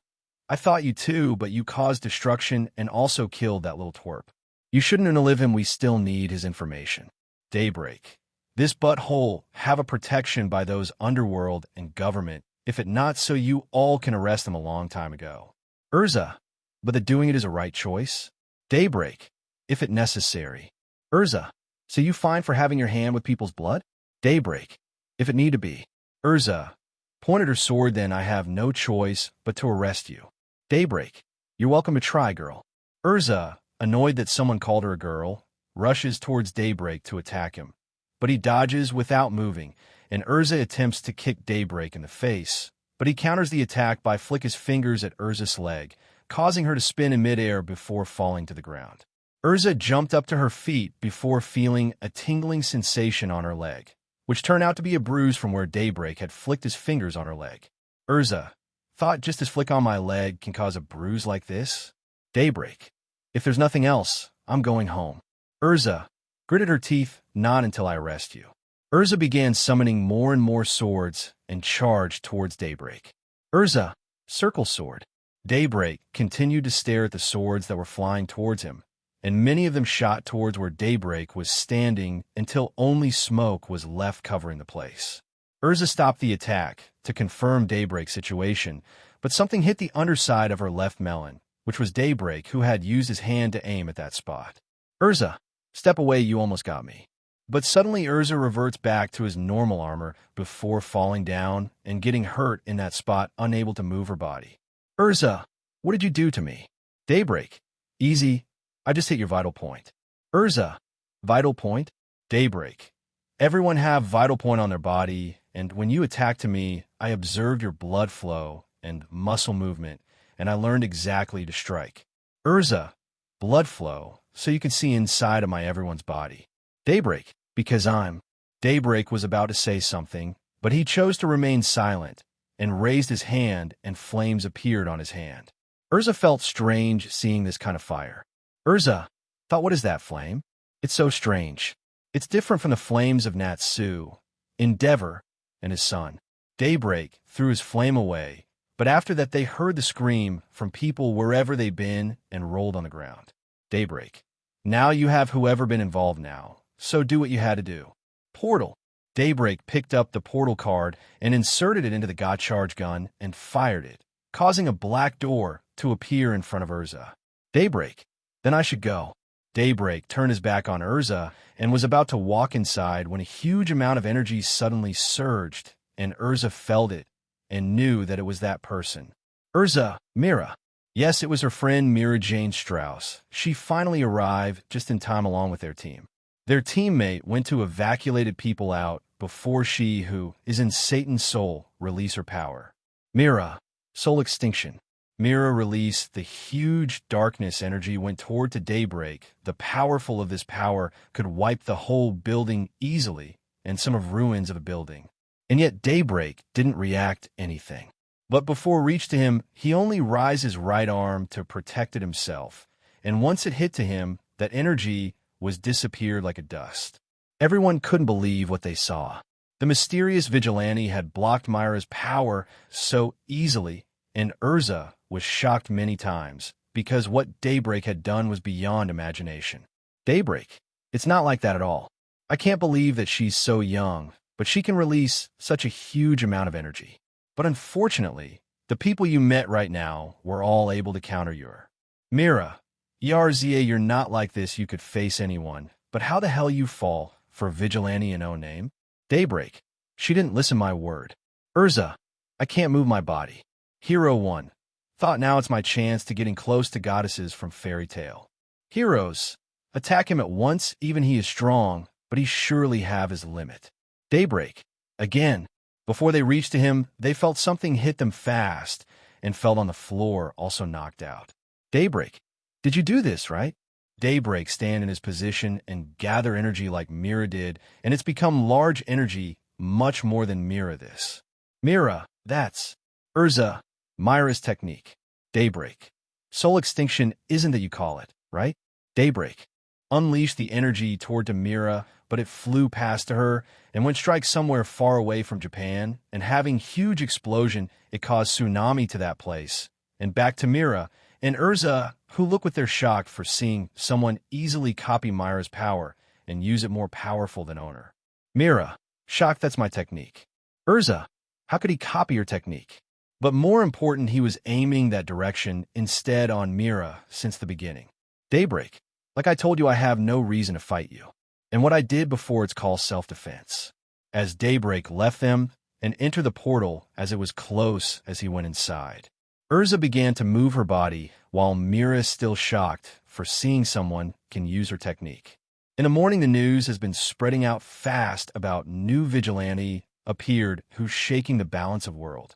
I thought you too, but you caused destruction and also killed that little twerp. You shouldn't unalive him, we still need his information. Daybreak, this butthole have a protection by those underworld and government, if it not so you all can arrest him a long time ago. Urza, but the doing it is a right choice. Daybreak, if it necessary. Urza, so you fine for having your hand with people's blood? Daybreak, if it need to be. Urza, pointed her sword, then I have no choice but to arrest you. Daybreak, you're welcome to try, girl. Urza, annoyed that someone called her a girl, rushes towards Daybreak to attack him, but he dodges without moving, and Urza attempts to kick Daybreak in the face, but he counters the attack by flick his fingers at Urza's leg, causing her to spin in midair before falling to the ground. Urza jumped up to her feet before feeling a tingling sensation on her leg, which turned out to be a bruise from where Daybreak had flicked his fingers on her leg. Urza, thought just his flick on my leg can cause a bruise like this? Daybreak, if there's nothing else, I'm going home. Urza gritted her teeth, not until I arrest you. Urza began summoning more and more swords and charged towards Daybreak. Urza, circle sword. Daybreak continued to stare at the swords that were flying towards him, and many of them shot towards where Daybreak was standing until only smoke was left covering the place. Urza stopped the attack to confirm Daybreak's situation, but something hit the underside of her left melon, which was Daybreak, who had used his hand to aim at that spot. Urza, step away, you almost got me. But suddenly Urza reverts back to his normal armor before falling down and getting hurt in that spot, unable to move her body. Urza, what did you do to me? Daybreak, easy, I just hit your vital point. Urza, vital point? Daybreak, everyone have vital point on their body, and when you attacked to me, I observed your blood flow and muscle movement, and I learned exactly to strike. Urza, blood flow, so you can see inside of my everyone's body. Daybreak, because I'm. Daybreak was about to say something, but he chose to remain silent and raised his hand, and flames appeared on his hand. Urza felt strange seeing this kind of fire. Urza thought, what is that flame? It's so strange. It's different from the flames of Natsu, Endeavor, and his son. Daybreak threw his flame away, but after that they heard the scream from people wherever they'd been and rolled on the ground. Daybreak, now you have whoever been involved now, so do what you had to do. Portal. Daybreak picked up the portal card and inserted it into the God Charge gun and fired it, causing a black door to appear in front of Urza. Daybreak. Then I should go. Daybreak turned his back on Urza and was about to walk inside when a huge amount of energy suddenly surged, and Urza felt it and knew that it was that person. Urza, Mira. Yes, it was her friend Mira Jane Strauss. She finally arrived just in time along with their team. Their teammate went to evacuate people out before she, who is in Satan's soul, release her power. Mira, soul extinction. Mira released the huge darkness energy went toward to Daybreak. The powerful of this power could wipe the whole building easily and some of ruins of a building. And yet Daybreak didn't react anything. But before it reached to him, he only raised his right arm to protect it himself. And once it hit to him, that energy was disappeared like a dust. Everyone couldn't believe what they saw. The mysterious vigilante had blocked Myra's power so easily, and Urza was shocked many times, because what Daybreak had done was beyond imagination. Daybreak, it's not like that at all. I can't believe that she's so young, but she can release such a huge amount of energy. But unfortunately, the people you met right now were all able to counter your. Mira, Yarzia, you're not like this, you could face anyone, but how the hell you fall for a vigilante in no name? Daybreak, she didn't listen my word. Urza, I can't move my body. Hero 1, thought now it's my chance to getting close to goddesses from fairy tale. Heroes, attack him at once, even he is strong, but he surely have his limit. Daybreak, again. Before they reached to him, they felt something hit them fast and fell on the floor, also knocked out. Daybreak, did you do this, right? Daybreak stand in his position and gather energy like Mira did, and it's become large energy, much more than Mira this. Mira, that's Urza, Myra's technique. Daybreak, soul extinction isn't that you call it, right? Daybreak, unleashed the energy toward to Mira, but it flew past to her and went strike somewhere far away from Japan, and having huge explosion, it caused tsunami to that place. And back to Mira and Urza, who look with their shock for seeing someone easily copy Myra's power and use it more powerful than owner. Mira, shocked that's my technique. Urza, how could he copy your technique? But more important, he was aiming that direction instead on Mira since the beginning. Daybreak, like I told you, I have no reason to fight you. And what I did before, it's called self-defense. As Daybreak left them and entered the portal as it was close as he went inside, Urza began to move her body while Mira is still shocked for seeing someone can use her technique. In the morning, the news has been spreading out fast about new vigilante appeared who's shaking the balance of world.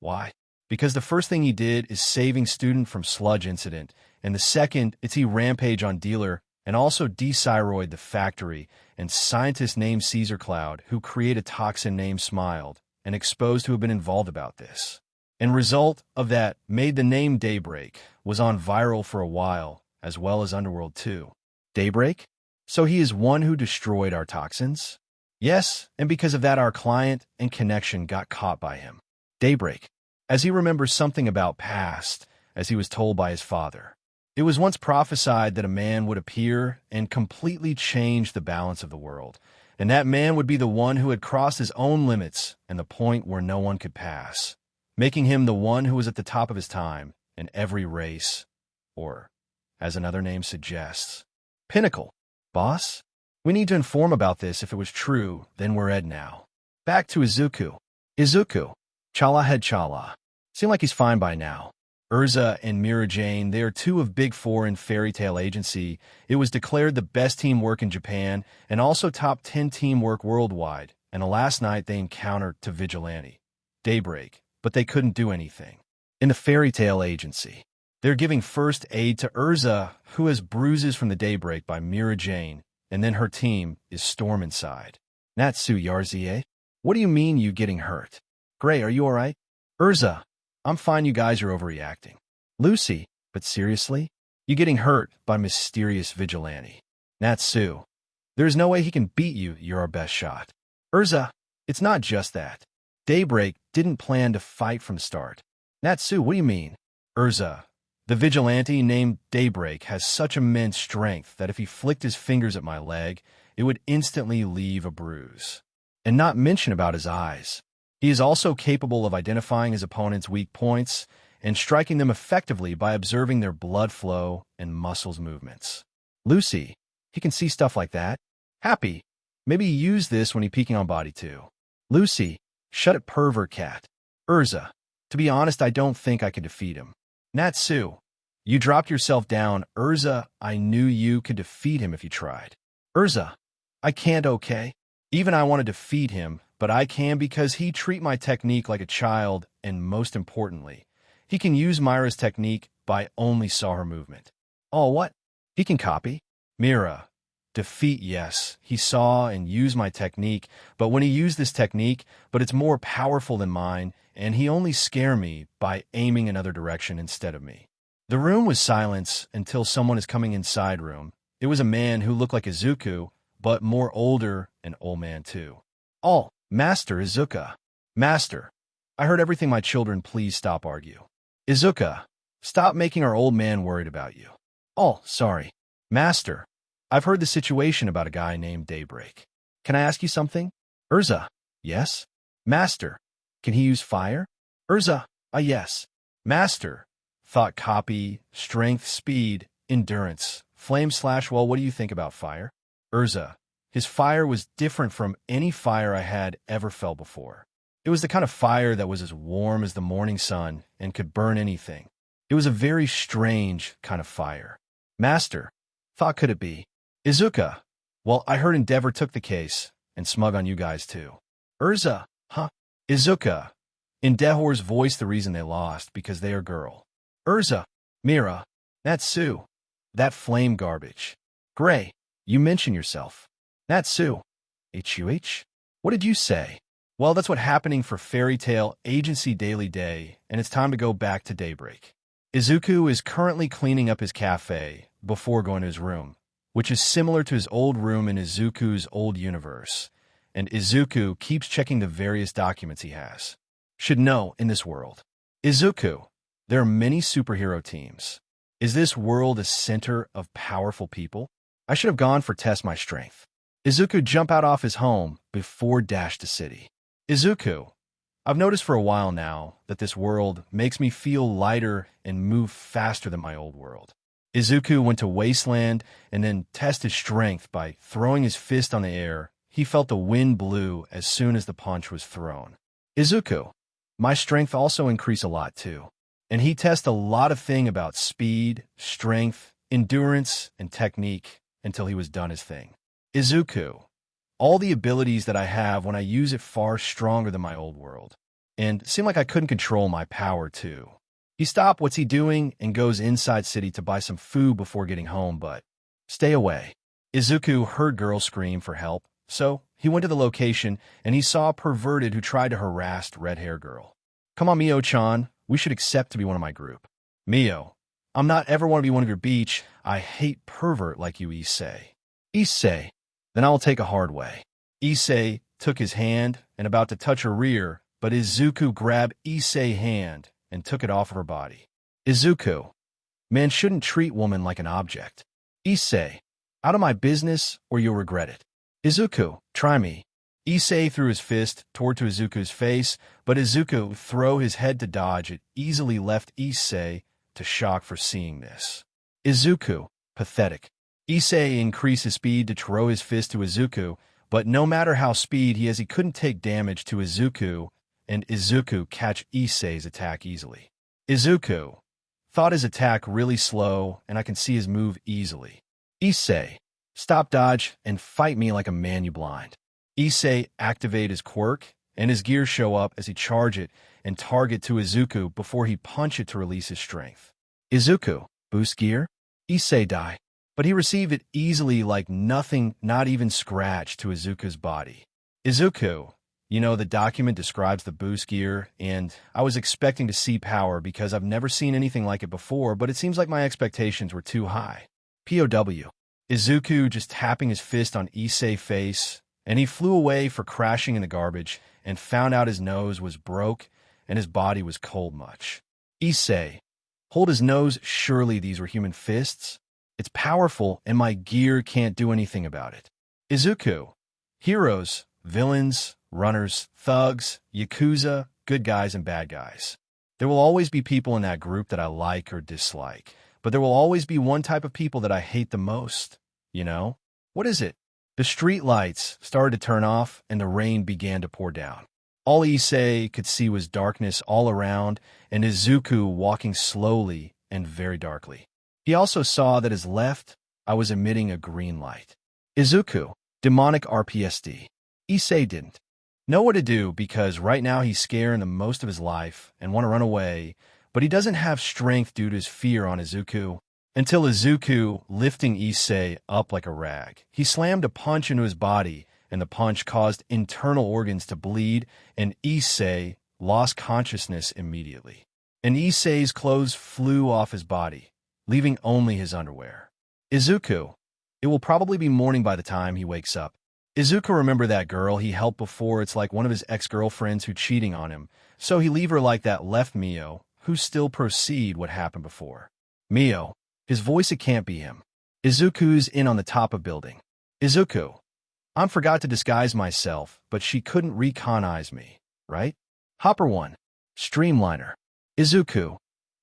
Why? Because the first thing he did is saving student from sludge incident, and the second, it's he rampage on dealer and also Decyroid the factory, and scientist named Caesar Cloud, who created toxin named Smiled, and exposed who have been involved about this. And result of that made the name Daybreak was on viral for a while, as well as Underworld too. Daybreak? So he is one who destroyed our toxins? Yes, and because of that our client and connection got caught by him. Daybreak, as he remembers something about past, as he was told by his father. It was once prophesied that a man would appear and completely change the balance of the world, and that man would be the one who had crossed his own limits and the point where no one could pass, making him the one who was at the top of his time in every race, or, as another name suggests, pinnacle. Boss? We need to inform about this. If it was true, then we're Ed now. Back to Izuku. Izuku. Chala head Chala. Seem like he's fine by now. Urza and Mira Jane, they are two of Big Four in Fairy Tail Agency. It was declared the best teamwork in Japan and also top 10 teamwork worldwide. And last night they encountered to Vigilante, Daybreak, but they couldn't do anything. In the Fairy Tail Agency, they're giving first aid to Urza, who has bruises from the Daybreak by Mira Jane, and then her team is Storm inside. Natsu Yarzie, what do you mean you getting hurt? Gray, are you alright? Urza, I'm fine, you guys are overreacting. Lucy, but seriously? You getting hurt by mysterious vigilante. Natsu, there's no way he can beat you, you're our best shot. Urza, it's not just that. Daybreak didn't plan to fight from start. Natsu, what do you mean? Urza, the vigilante named Daybreak has such immense strength that if he flicked his fingers at my leg, it would instantly leave a bruise. And not mention about his eyes. He is also capable of identifying his opponent's weak points, and striking them effectively by observing their blood flow and muscles movements. Lucy, he can see stuff like that. Happy, maybe he used this when he peeking on body too. Lucy, shut it pervert cat. Urza, to be honest, I don't think I could defeat him. Natsu, you dropped yourself down. Urza, I knew you could defeat him if you tried. Urza, I can't, okay? Even I want to defeat him, but I can because he treat my technique like a child, and most importantly, he can use Myra's technique, but I only saw her movement. Oh, what? He can copy? Mira, defeat, yes, he saw and used my technique, but when he used this technique, but it's more powerful than mine, and he only scare me by aiming another direction instead of me. The room was silence until someone is coming inside room. It was a man who looked like Izuku, but more older, an old man too. Oh, Master Izuku. Master, I heard everything, my children, please stop argue. Izuku, stop making our old man worried about you. Oh, sorry. Master, I've heard the situation about a guy named Daybreak. Can I ask you something? Urza, yes. Master, can he use fire? Urza, yes. Master, thought copy, strength, speed, endurance, flame slash, well, what do you think about fire? Urza, his fire was different from any fire I had ever felt before. It was the kind of fire that was as warm as the morning sun and could burn anything. It was a very strange kind of fire. Master, thought could it be? Izuku, well, I heard Endeavor took the case, and smug on you guys too. Urza, huh? Izuku, Endeavor's voice the reason they lost because they are girl. Urza, Mira, Natsu, that flame garbage. Gray, you mention yourself. Natsu, HUH? What did you say? Well, that's what happening for Fairy Tail Agency Daily Day, and it's time to go back to Daybreak. Izuku is currently cleaning up his cafe before going to his room, which is similar to his old room in Izuku's old universe, and Izuku keeps checking the various documents he has. Should know in this world. Izuku, there are many superhero teams. Is this world a center of powerful people? I should have gone for test my strength. Izuku jump out off his home before dash to city. Izuku, I've noticed for a while now that this world makes me feel lighter and move faster than my old world. Izuku went to Wasteland and then tested strength by throwing his fist on the air. He felt the wind blew as soon as the punch was thrown. Izuku, my strength also increased a lot too. And he tests a lot of thing about speed, strength, endurance, and technique until he was done his thing. Izuku, all the abilities that I have when I use it far stronger than my old world. And seemed like I couldn't control my power too. He stopped what's he doing and goes inside city to buy some food before getting home, but stay away. Izuku heard girls scream for help, so he went to the location and he saw a perverted who tried to harass red-hair girl. Come on, Mio-chan, we should accept to be one of my group. Mio, I'm not ever want to be one of your beach. I hate pervert like you, Issei. Issei, then I will take a hard way. Issei took his hand and about to touch her rear, but Izuku grabbed Issei's hand and took it off of her body. Izuku, man shouldn't treat woman like an object. Issei, out of my business or you'll regret it. Izuku, try me. Issei threw his fist toward to Izuku's face, but Izuku threw his head to dodge it, easily left Issei to shock for seeing this. Izuku, pathetic. Issei increased his speed to throw his fist to Izuku, but no matter how speed he has, he couldn't take damage to Izuku, and Izuku catch Issei's attack easily. Izuku thought his attack really slow, and I can see his move easily. Issei, stop dodge and fight me like a man, you blind. Issei activate his quirk, and his gears show up as he charge it and target to Izuku before he punch it to release his strength. Izuku, boost gear? Issei die, but he received it easily like nothing, not even scratch to Izuku's body. Izuku, you know, the document describes the boost gear, and I was expecting to see power because I've never seen anything like it before, but it seems like my expectations were too high. POW. Izuku just tapping his fist on Issei's face, and he flew away for crashing in the garbage and found out his nose was broke and his body was cold much. Issei, hold his nose, surely these were human fists? It's powerful and my gear can't do anything about it. Izuku, heroes, villains, runners, thugs, yakuza, good guys and bad guys. There will always be people in that group that I like or dislike, but there will always be one type of people that I hate the most. You know? What is it? The street lights started to turn off and the rain began to pour down. All Issei could see was darkness all around and Izuku walking slowly and very darkly. He also saw that his left eye was emitting a green light. Izuku, demonic RPSD. Issei didn't know what to do because right now he's scared the most of his life and want to run away, but he doesn't have strength due to his fear on Izuku. Until Izuku lifting Issei up like a rag. He slammed a punch into his body, and the punch caused internal organs to bleed, and Issei lost consciousness immediately. And Issei's clothes flew off his body, leaving only his underwear. Izuku. It will probably be morning by the time he wakes up. Izuku remember that girl he helped before. It's like one of his ex-girlfriends who cheating on him, so he leave her like that left Mio, who still proceed what happened before. Mio. His voice, it can't be him. Izuku's in on the top of building. Izuku. I forgot to disguise myself, but she couldn't recognize me, right? Part-1. Streamliner. Izuku.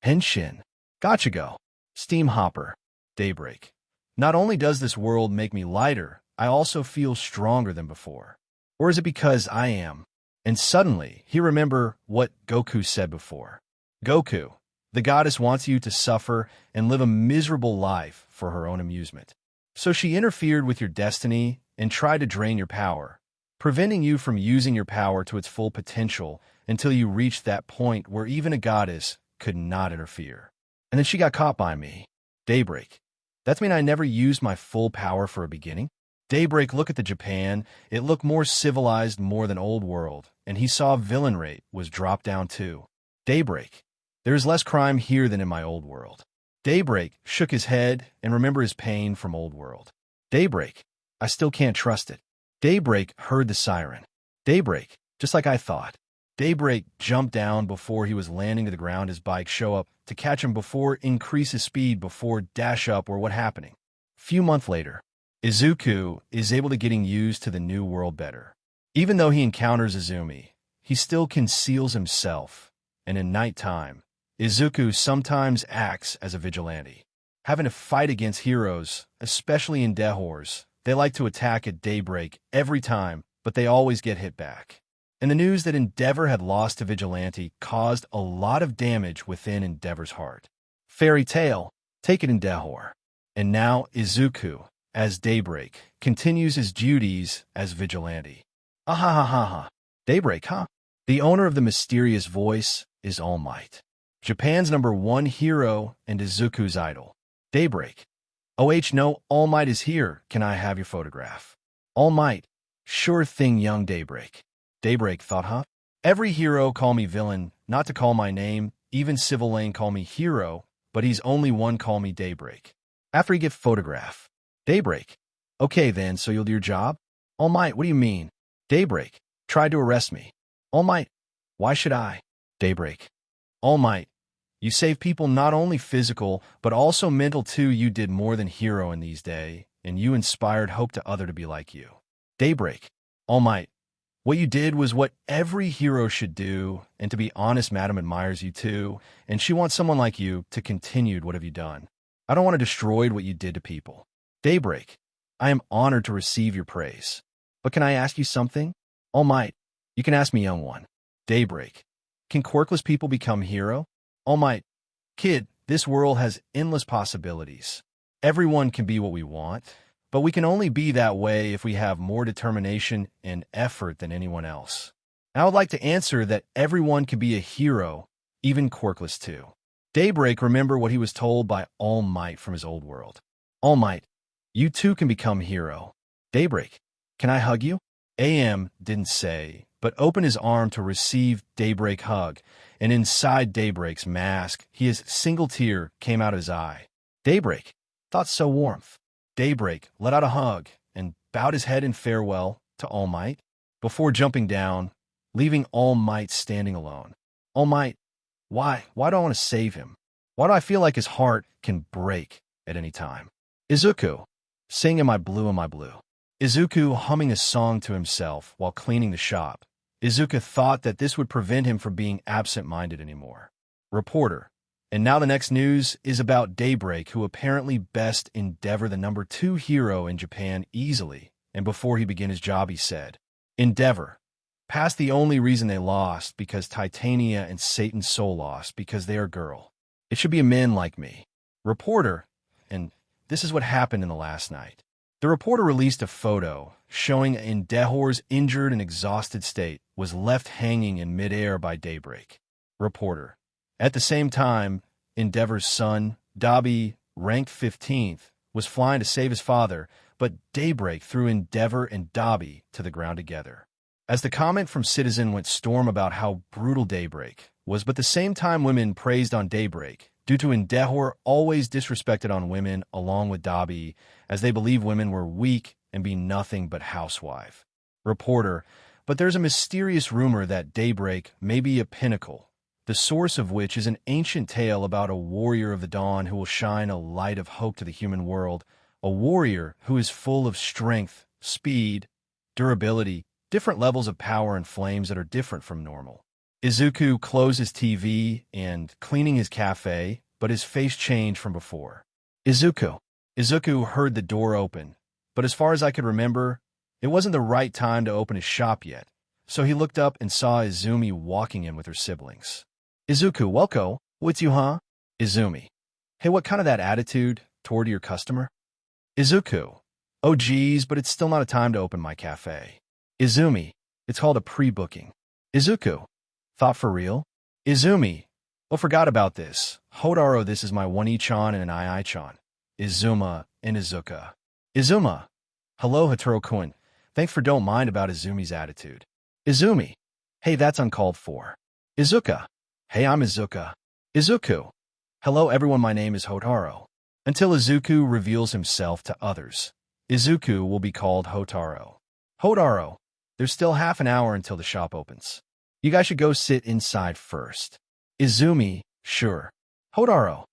Henshin. Gotcha go. Steam Hopper. Daybreak. Not only does this world make me lighter, I also feel stronger than before. Or is it because I am? And suddenly, he remember what Goku said before. Goku. The goddess wants you to suffer and live a miserable life for her own amusement. So she interfered with your destiny and tried to drain your power, preventing you from using your power to its full potential until you reached that point where even a goddess could not interfere. And then she got caught by me. Daybreak. That mean I never used my full power for a beginning? Daybreak look at the Japan. It looked more civilized more than old world, and he saw villain rate was dropped down too. Daybreak. There is less crime here than in my old world. Daybreak shook his head and remembered his pain from old world. Daybreak. I still can't trust it. Daybreak heard the siren. Daybreak, just like I thought. Daybreak jumped down before he was landing to the ground. His bike show up to catch him before increase his speed before dash up or what happening. Few months later, Izuku is able to getting used to the new world better. Even though he encounters Izumi, he still conceals himself, and in nighttime, Izuku sometimes acts as a vigilante. Having to fight against heroes, especially in Dehors, they like to attack at daybreak every time, but they always get hit back. And the news that Endeavor had lost to Vigilante caused a lot of damage within Endeavor's heart. Fairy Tail, take it in Dehor. And now Izuku, as Daybreak, continues his duties as Vigilante. Ahahaha. Daybreak, huh? The owner of the mysterious voice is All Might. Japan's #1 hero and Izuku's idol. Daybreak. Oh, no, All Might is here. Can I have your photograph? All Might. Sure thing, young Daybreak. Daybreak thought, huh? Every hero call me villain, not to call my name. Even Civil Lane call me hero, but he's only one call me Daybreak. After he get photograph. Daybreak. Okay then, so you'll do your job? All Might, what do you mean? Daybreak. Tried to arrest me. All Might. Why should I? Daybreak. All Might. You save people not only physical, but also mental too. You did more than hero in these days, and you inspired hope to other to be like you. Daybreak. All Might. What you did was what every hero should do, and to be honest, Madam admires you too, and she wants someone like you to continue. What have you done? I don't want to destroy what you did to people. Daybreak. I am honored to receive your praise. But can I ask you something? All Might. You can ask me, young one. Daybreak. Can quirkless people become hero? All Might. Kid, this world has endless possibilities. Everyone can be what we want, but we can only be that way if we have more determination and effort than anyone else. And I would like to answer that everyone can be a hero, even quirkless too. Daybreak remember what he was told by All Might from his old world. All Might, you too can become hero. Daybreak, can I hug you? AM didn't say, but opened his arm to receive Daybreak hug, and inside Daybreak's mask, his single tear came out of his eye. Daybreak, thought so warmth. Daybreak let out a hug and bowed his head in farewell to All Might before jumping down, leaving All Might standing alone. All Might, why do I want to save him? Why do I feel like his heart can break at any time? Izuku, sing Am I Blue, Am I Blue? Izuku humming a song to himself while cleaning the shop. Izuku thought that this would prevent him from being absent-minded anymore. Reporter. And now the next news is about Daybreak, who apparently best Endeavor the #2 hero in Japan easily, and before he began his job he said, Endeavor, past the only reason they lost because Titania and Satan's soul lost because they are girl. It should be a men like me. Reporter, and this is what happened in the last night. The reporter released a photo showing Endeavor's injured and exhausted state was left hanging in midair by Daybreak. Reporter. At the same time, Endeavor's son, Dabi, ranked 15th, was flying to save his father, but Daybreak threw Endeavor and Dabi to the ground together. As the comment from Citizen went storm about how brutal Daybreak was, but at the same time women praised on Daybreak, due to Endeavor always disrespected on women along with Dabi, as they believe women were weak and be nothing but housewife. Reporter, but there's a mysterious rumor that Daybreak may be a pinnacle, the source of which is an ancient tale about a warrior of the dawn who will shine a light of hope to the human world, a warrior who is full of strength, speed, durability, different levels of power and flames that are different from normal. Izuku closed his TV and cleaning his cafe, but his face changed from before. Izuku heard the door open, but as far as I could remember, it wasn't the right time to open his shop yet, so he looked up and saw Izumi walking in with her siblings. Izuku, welcome. What's you, huh? Izumi. Hey, what kind of that attitude toward your customer? Izuku. Oh geez, but it's still not a time to open my cafe. Izumi. It's called a pre-booking. Izuku. Thought for real? Izumi. Oh, forgot about this. Hodaro, this is my 1E-chan and an II-chan. Izuma and Izuka. Izuma. Hello, Hataro-kun. Thanks for don't mind about Izumi's attitude. Izumi. Hey, that's uncalled for. Izuka. Hey, I'm Izuka. Izuku. Hello, everyone, my name is Hotaro. Until Izuku reveals himself to others, Izuku will be called Hotaro. Hotaro. There's still half an hour until the shop opens. You guys should go sit inside first. Izumi, sure. Hotaro.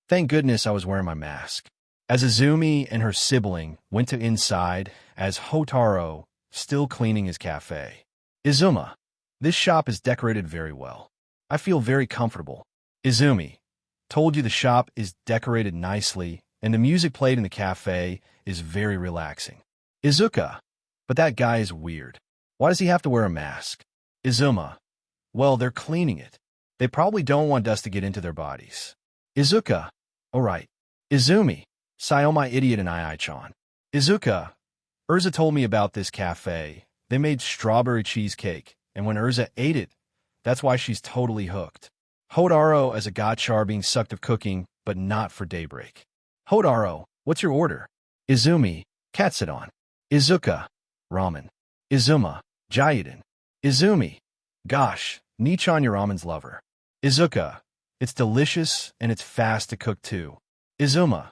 Thank goodness I was wearing my mask. As Izumi and her sibling went to inside, as Hotaro, still cleaning his cafe. Izuma. This shop is decorated very well. I feel very comfortable. Izumi. Told you the shop is decorated nicely, and the music played in the cafe is very relaxing. Izuka. But that guy is weird. Why does he have to wear a mask? Izuma. Well, they're cleaning it. They probably don't want dust to get into their bodies. Izuka. Alright. Izumi. Sayo, my idiot and II-chan. Izuka. Urza told me about this cafe. They made strawberry cheesecake, and when Urza ate it, that's why she's totally hooked. Hodaro as a gachar being sucked of cooking, but not for Daybreak. Hodaro, what's your order? Izumi, katsudon. Izuka, ramen. Izuma, gyudon. Izumi, gosh, Nichan your ramen's lover. Izuka, it's delicious and it's fast to cook too. Izuma,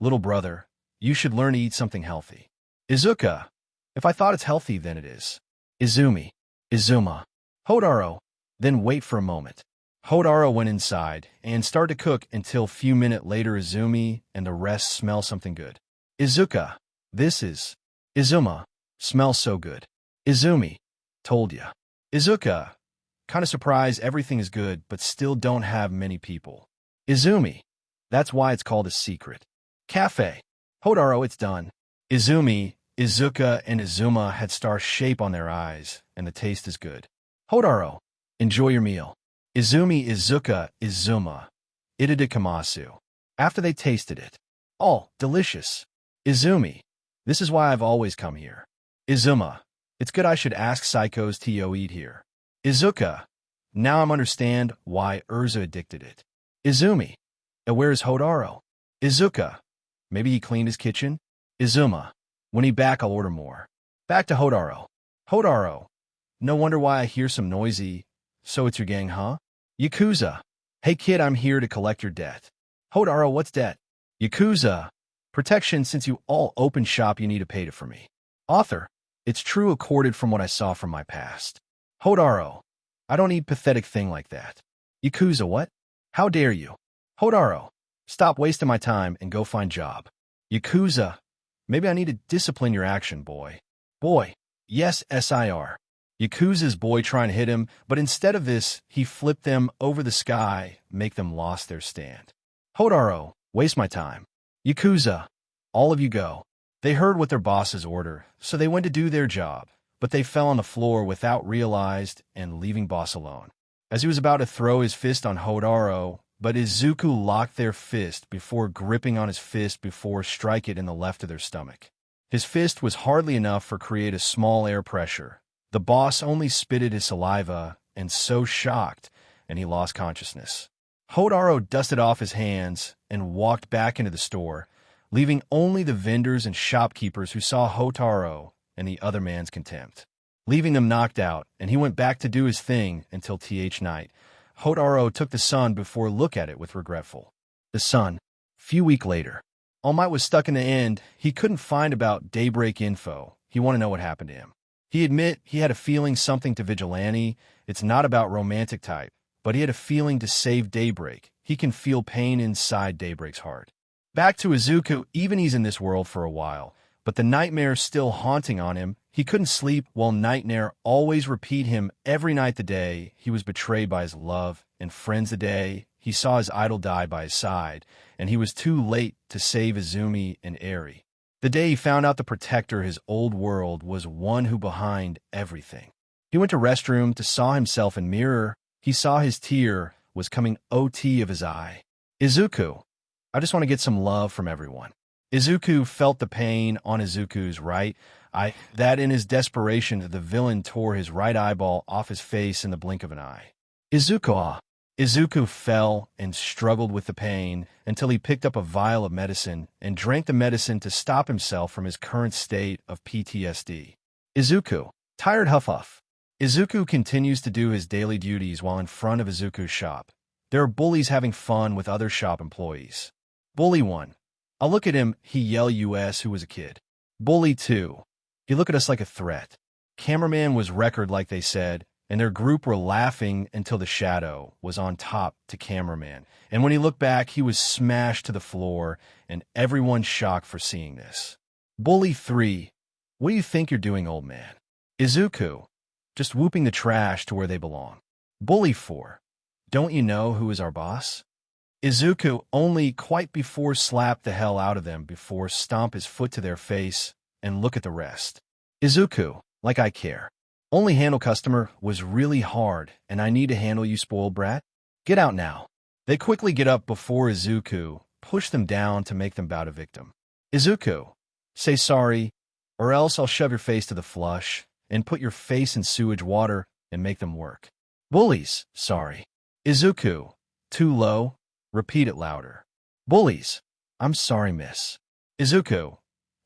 little brother, you should learn to eat something healthy. Izuka, if I thought it's healthy, then it is. Izumi, Izuma, Hodaro, then wait for a moment. Hodaro went inside and started to cook until few minutes later Izumi and the rest smell something good. Izuka, this is. Izuma, smells so good. Izumi, told ya. Izuka, kinda surprised everything is good but still don't have many people. Izumi, that's why it's called a secret. Cafe. Hodaro, it's done. Izumi, Izuka, and Izuma had star shape on their eyes, and the taste is good. Hodaro, enjoy your meal. Izumi, Izuka, Izuma. Itadikamasu. After they tasted it. Oh, delicious. Izumi. This is why I've always come here. Izuma. It's good I should ask psychos to eat here. Izuka. Now I'm understand why Urza addicted it. Izumi. And where is Hodaro? Izuka. Maybe he cleaned his kitchen? Izuma. When he back, I'll order more. Back to Hodaro. Hodaro. No wonder why I hear some noisy. So it's your gang, huh? Yakuza. Hey kid, I'm here to collect your debt. Hodaro, what's debt? Yakuza. Protection, since you all open shop, you need to pay it for me. Author. It's true accorded from what I saw from my past. Hodaro. I don't need pathetic thing like that. Yakuza, what? How dare you? Hodaro. Stop wasting my time and go find job. Yakuza. Maybe I need to discipline your action, boy. Boy. Yes, SIR. Yakuza's boy trying to hit him, but instead of this, he flipped them over the sky, make them lost their stand. Hodaro, waste my time. Yakuza, all of you go. They heard what their bosses order, so they went to do their job, but they fell on the floor without realized and leaving boss alone. As he was about to throw his fist on Hodaro, but Izuku locked their fist before gripping on his fist before strike it in the left of their stomach. His fist was hardly enough for create a small air pressure. The boss only spitted his saliva and so shocked, and he lost consciousness. Hodaro dusted off his hands and walked back into the store, leaving only the vendors and shopkeepers who saw Hodaro and the other man's contempt. Leaving them knocked out, and he went back to do his thing until th night. Hodaro took the sun before look at it with regretful. The sun. Few weeks later. All Might was stuck in the end. He couldn't find about Daybreak info. He wanted to know what happened to him. He admit he had a feeling something to Vigilante. It's not about romantic type, but he had a feeling to save Daybreak. He can feel pain inside Daybreak's heart. Back to Izuku, even he's in this world for a while, but the nightmare's still haunting on him. He couldn't sleep while nightmare always repeat him every night the day he was betrayed by his love and friends the day he saw his idol die by his side, and he was too late to save Izumi and Eri. The day he found out the protector his old world was one who behind everything. He went to restroom to saw himself in mirror. He saw his tear was coming OT of his eye. Izuku, I just want to get some love from everyone. Izuku felt the pain on Izuku's right eye. That in his desperation, the villain tore his right eyeball off his face in the blink of an eye. Izuku, Izuku fell and struggled with the pain until he picked up a vial of medicine and drank the medicine to stop himself from his current state of PTSD. Izuku, tired huff. Izuku continues to do his daily duties while in front of Izuku's shop. There are bullies having fun with other shop employees. Bully 1. I'll look at him, he yell US who was a kid. Bully 2. He look at us like a threat. Cameraman was record like they said, and their group were laughing until the shadow was on top to cameraman. And when he looked back, he was smashed to the floor, and everyone shocked for seeing this. Bully 3. What do you think you're doing, old man? Izuku. Just whooping the trash to where they belong. Bully 4. Don't you know who is our boss? Izuku only quite before slapped the hell out of them before stomp his foot to their face and look at the rest. Izuku, like I care. Only handle customer was really hard, and I need to handle you, spoiled brat. Get out now. They quickly get up before Izuku push them down to make them bow to victim. Izuku, say sorry, or else I'll shove your face to the flush and put your face in sewage water and make them work. Bullies, sorry. Izuku, too low, repeat it louder. Bullies, I'm sorry, miss. Izuku,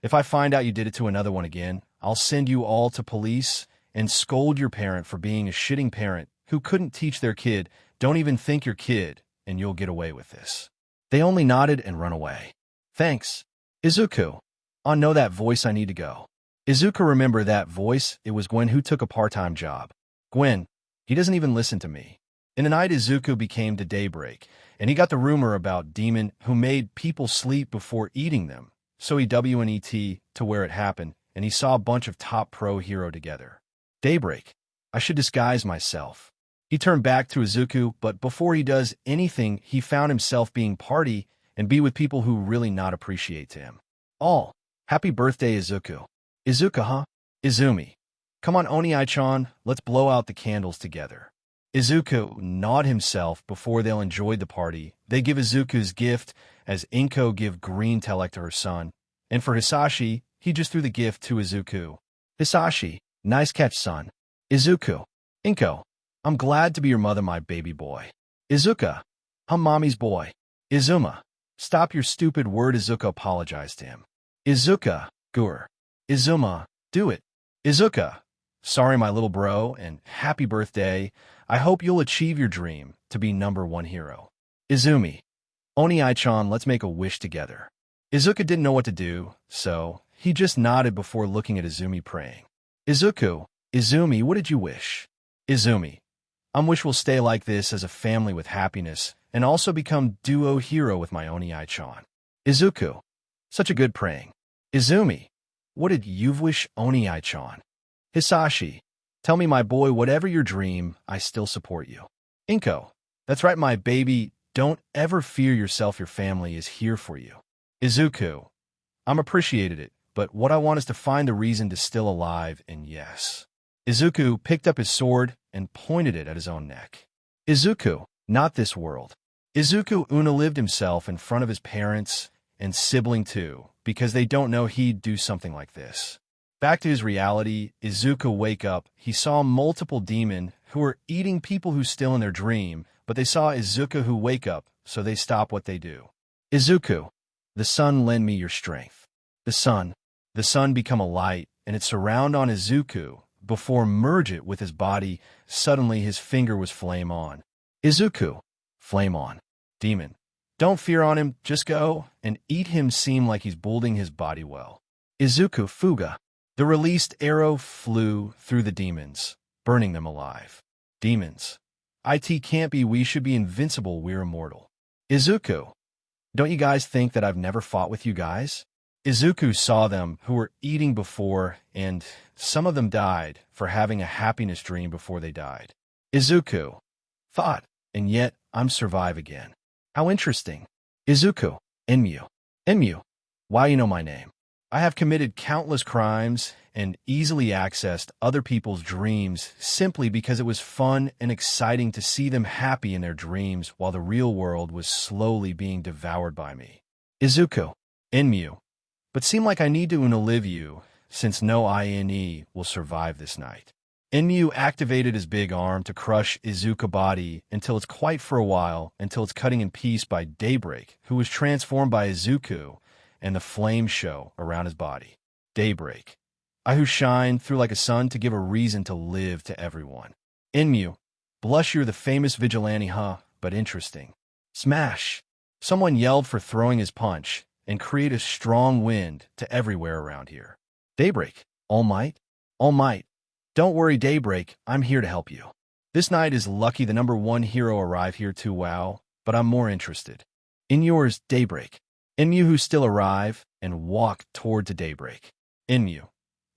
if I find out you did it to another one again, I'll send you all to police and scold your parent for being a shitting parent who couldn't teach their kid, don't even think your kid, and you'll get away with this. They only nodded and run away. Thanks. Izuku, I know that voice, I need to go. Izuku remember that voice, it was Gwen who took a part-time job. Gwen, he doesn't even listen to me. In the night, Izuku became to Daybreak, and he got the rumor about Demon who made people sleep before eating them, so he WNET to where it happened, and he saw a bunch of top pro hero together. Daybreak, I should disguise myself. He turned back to Izuku, but before he does anything, he found himself being party and be with people who really not appreciate him. All, happy birthday, Izuku. Izuku, huh? Izumi. Come on, Oni-chan, let's blow out the candles together. Izuku gnawed himself before they'll enjoy the party. They give Izuku's gift as Inko give green telek to her son. And for Hisashi, he just threw the gift to Izuku. Hisashi, nice catch, son. Izuku. Inko, I'm glad to be your mother, my baby boy. Izuka, I'm mommy's boy. Izuma, stop your stupid word. Izuka apologized to him. Izuka, Gur. Izuma, do it. Izuka, sorry, my little bro, and happy birthday. I hope you'll achieve your dream to be #1 hero. Izumi, Oni-chan, let's make a wish together. Izuka didn't know what to do, so he just nodded before looking at Izumi praying. Izuku, Izumi, what did you wish? Izumi, I wish we'll stay like this as a family with happiness and also become duo hero with my Oni-chan. Izuku, such a good praying. Izumi, what did you wish, Oni-chan? Hisashi, Tell me, my boy, whatever your dream, I still support you. Inko. That's right, my baby. Don't ever fear yourself. Your family is here for you. Izuku. I'm appreciated it, but what I want is to find the reason to still alive, and yes. Izuku picked up his sword and pointed it at his own neck. Izuku, not this world. Izuku unalived himself in front of his parents and sibling too, because they don't know he'd do something like this. Back to his reality, Izuku wake up. He saw multiple demon who were eating people who still in their dream, but they saw Izuku who wake up, so they stop what they do. Izuku, the sun lend me your strength. The sun become a light, and it surround on Izuku before merge it with his body. Suddenly his finger was flame on. Izuku, flame on. Demon, don't fear on him, just go and eat him. Seem like he's building his body well. Izuku, fuga. The released arrow flew through the demons, burning them alive. Demons. It can't be, we should be invincible, we're immortal. Izuku. Don't you guys think that I've never fought with you guys? Izuku saw them who were eating before, and some of them died for having a happiness dream before they died. Izuku. Thought, and yet I'm survive again. How interesting. Izuku. Enmu. Enmu. Why you know my name? I have committed countless crimes and easily accessed other people's dreams simply because it was fun and exciting to see them happy in their dreams while the real world was slowly being devoured by me. Izuku. Enmu. But seem like I need to unalive you, since no INE will survive this night. Enmu activated his big arm to crush Izuku's body until it's quite for a while, until it's cutting in piece by Daybreak, who was transformed by Izuku, and the flames show around his body. Daybreak. I who shine through like a sun to give a reason to live to everyone. Enmu. Blush, you're the famous vigilante, huh? But interesting. Smash. Someone yelled for throwing his punch, and create a strong wind to everywhere around here. Daybreak. All Might? All Might. Don't worry, Daybreak, I'm here to help you. This night is lucky the #1 hero arrived here too, wow, but I'm more interested. In yours, Daybreak. Enmu who still arrive and walk toward to Daybreak. Enmu.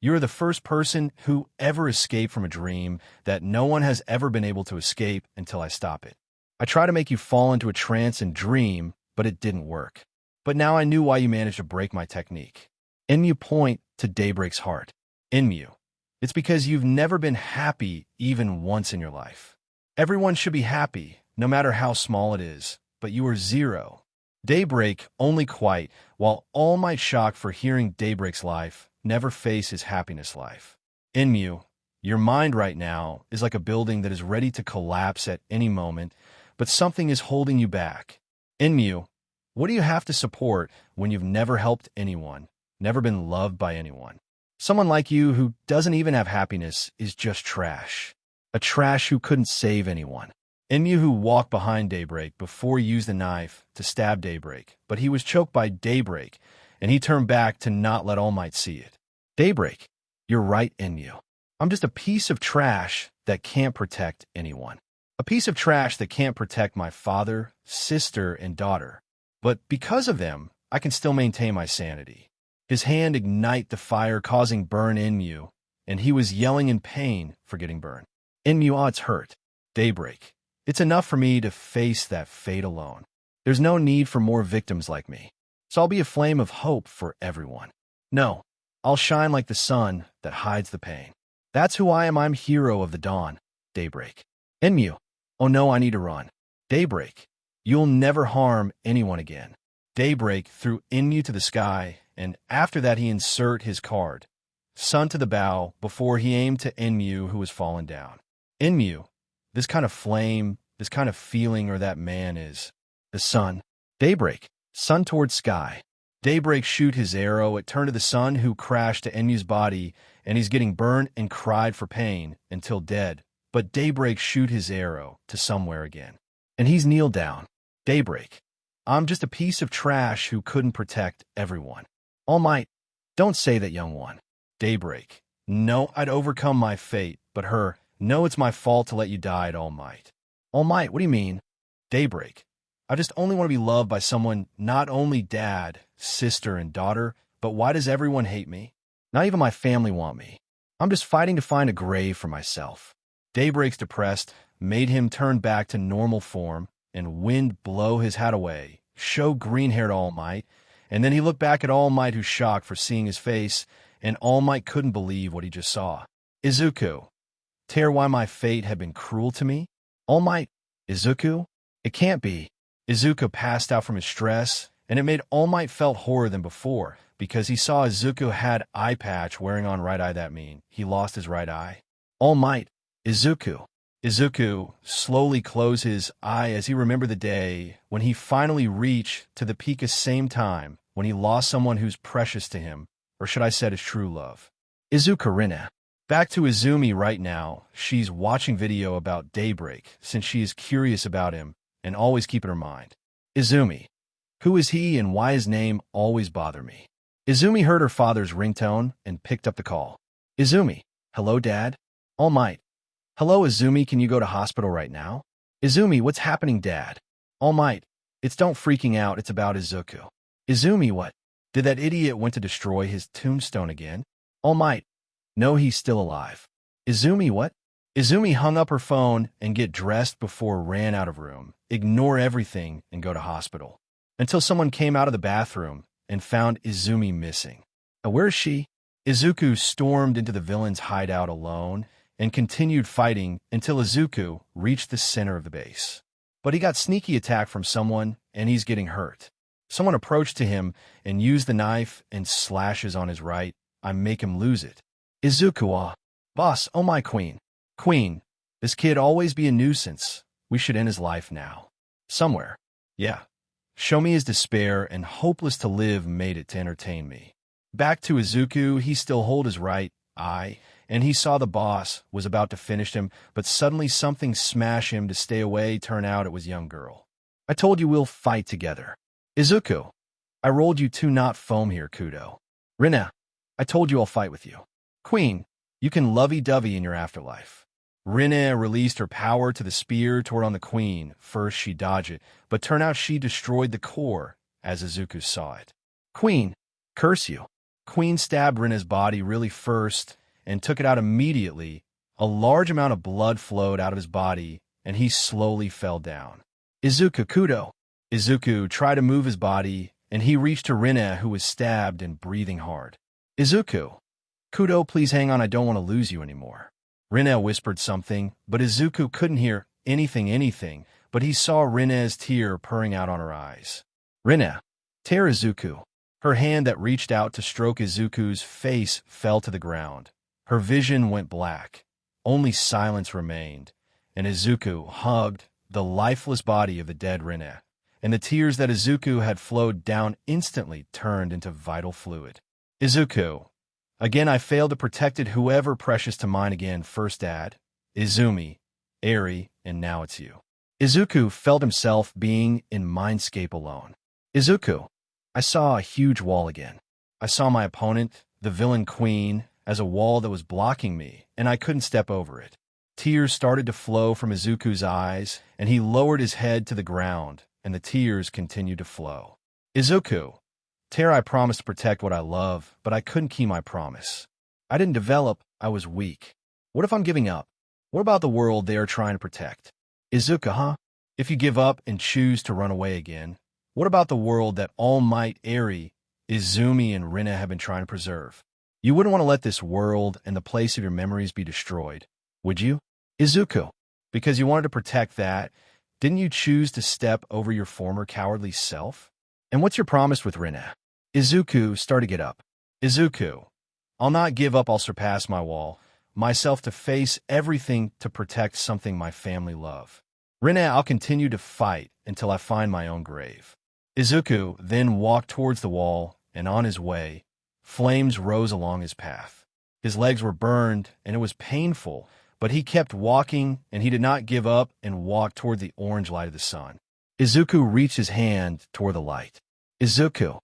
You're the first person who ever escaped from a dream that no one has ever been able to escape until I stop it. I try to make you fall into a trance and dream, but it didn't work. But now I knew why you managed to break my technique. Enmu point to Daybreak's heart. Enmu. It's because you've never been happy even once in your life. Everyone should be happy, no matter how small it is, but you are zero. Daybreak only quite, while All Might shocked for hearing Daybreak's life, never face his happiness life. Enmu, your mind right now is like a building that is ready to collapse at any moment, but something is holding you back. Enmu, what do you have to support when you've never helped anyone, never been loved by anyone? Someone like you who doesn't even have happiness is just trash. A trash who couldn't save anyone. Enmu who walked behind Daybreak before he used the knife to stab Daybreak, but he was choked by Daybreak, and he turned back to not let All Might see it. Daybreak, you're right, Enmu. I'm just a piece of trash that can't protect anyone. A piece of trash that can't protect my father, sister, and daughter. But because of them, I can still maintain my sanity. His hand ignite the fire causing burn Enmu, and he was yelling in pain for getting burned. Enmu, odds hurt. Daybreak. It's enough for me to face that fate alone. There's no need for more victims like me. So I'll be a flame of hope for everyone. No, I'll shine like the sun that hides the pain. That's who I am. I'm hero of the dawn. Daybreak. Enmu. Oh no, I need to run. Daybreak. You'll never harm anyone again. Daybreak threw Enmu to the sky, and after that he insert his card. Sun to the bow before he aimed to Enmu who was fallen down. Enmu. This kind of flame, this kind of feeling or that man is the sun. Daybreak. Sun towards sky. Daybreak shoot his arrow. It turned to the sun who crashed to Enmu's body, and he's getting burnt and cried for pain until dead. But Daybreak shoot his arrow to somewhere again. And he's kneeled down. Daybreak. I'm just a piece of trash who couldn't protect everyone. All Might. Don't say that, young one. Daybreak. No, I'd overcome my fate, but her. No, it's my fault to let you die at All Might. All Might, what do you mean? Daybreak. I just only want to be loved by someone, not only dad, sister, and daughter, but why does everyone hate me? Not even my family want me. I'm just fighting to find a grave for myself. Daybreak's depressed, made him turn back to normal form, and wind blow his hat away, show green-haired All Might, and then he looked back at All Might, who's shocked for seeing his face, and All Might couldn't believe what he just saw. Izuku. Tear, why my fate had been cruel to me? All Might. Izuku? It can't be. Izuku passed out from his stress, and it made All Might felt horror than before, because he saw Izuku had eye patch wearing on right eye. That mean he lost his right eye. All Might. Izuku. Izuku slowly closed his eye as he remembered the day when he finally reached to the peak, at the same time when he lost someone who's precious to him, or should I say his true love. Izuku Rina. Back to Izumi right now. She's watching video about Daybreak since she is curious about him and always keep in her mind. Izumi. Who is he and why his name always bother me? Izumi heard her father's ringtone and picked up the call. Izumi. Hello, Dad? All Might. Hello, Izumi, can you go to hospital right now? Izumi, what's happening, Dad? All Might. It's don't freaking out, it's about Izuku. Izumi, what? Did that idiot want to destroy his tombstone again? All Might. No, he's still alive. Izumi, what? Izumi hung up her phone and get dressed before ran out of room, ignore everything and go to hospital. Until someone came out of the bathroom and found Izumi missing. Where is she? Izuku stormed into the villain's hideout alone and continued fighting until Izuku reached the center of the base. But he got sneaky attack from someone and he's getting hurt. Someone approached to him and used the knife and slashes on his right. I make him lose it. Izuku, boss, oh my queen. Queen, this kid always be a nuisance. We should end his life now. Somewhere. Yeah. Show me his despair and hopeless to live made it to entertain me. Back to Izuku, he still hold his right eye, and he saw the boss was about to finish him, but suddenly something smashed him to stay away. Turn out it was young girl. I told you we'll fight together. Izuku, I rolled you two not foam here, Kudo. Rina, I told you I'll fight with you. Queen, you can lovey-dovey in your afterlife. Rina released her power to the spear toward on the queen. First she dodged it, but turned out she destroyed the core as Izuku saw it. Queen, curse you. Queen stabbed Rina's body really first and took it out immediately. A large amount of blood flowed out of his body, and he slowly fell down. Izuku Kudo. Izuku tried to move his body, and he reached to Rina, who was stabbed and breathing hard. Izuku. Kudo, please hang on, I don't want to lose you anymore. Rina whispered something, but Izuku couldn't hear anything, but he saw Rina's tear purring out on her eyes. Rina. Tear Izuku. Her hand that reached out to stroke Izuku's face fell to the ground. Her vision went black. Only silence remained, and Izuku hugged the lifeless body of the dead Rina, and the tears that Izuku had flowed down instantly turned into vital fluid. Izuku. Again, I failed to protect it, whoever precious to mine again. First Dad, Izumi, Eri, and now it's you. Izuku felt himself being in Mindscape alone. Izuku. I saw a huge wall again. I saw my opponent, the villain queen, as a wall that was blocking me, and I couldn't step over it. Tears started to flow from Izuku's eyes, and he lowered his head to the ground, and the tears continued to flow. Izuku. Tear, I promised to protect what I love, but I couldn't keep my promise. I didn't develop, I was weak. What if I'm giving up? What about the world they are trying to protect? Izuku, If you give up and choose to run away again, what about the world that All Might, Eri, Izumi, and Rina have been trying to preserve? You wouldn't want to let this world and the place of your memories be destroyed, would you? Izuku, because you wanted to protect that, didn't you choose to step over your former cowardly self? And what's your promise with Rina? Izuku started to get up. Izuku, I'll not give up, I'll surpass my wall, myself to face everything to protect something my family love. Rina, I'll continue to fight until I find my own grave. Izuku then walked towards the wall, and on his way, flames rose along his path. His legs were burned, and it was painful, but he kept walking, and he did not give up and walked toward the orange light of the sun. Izuku reached his hand toward the light. Izuku.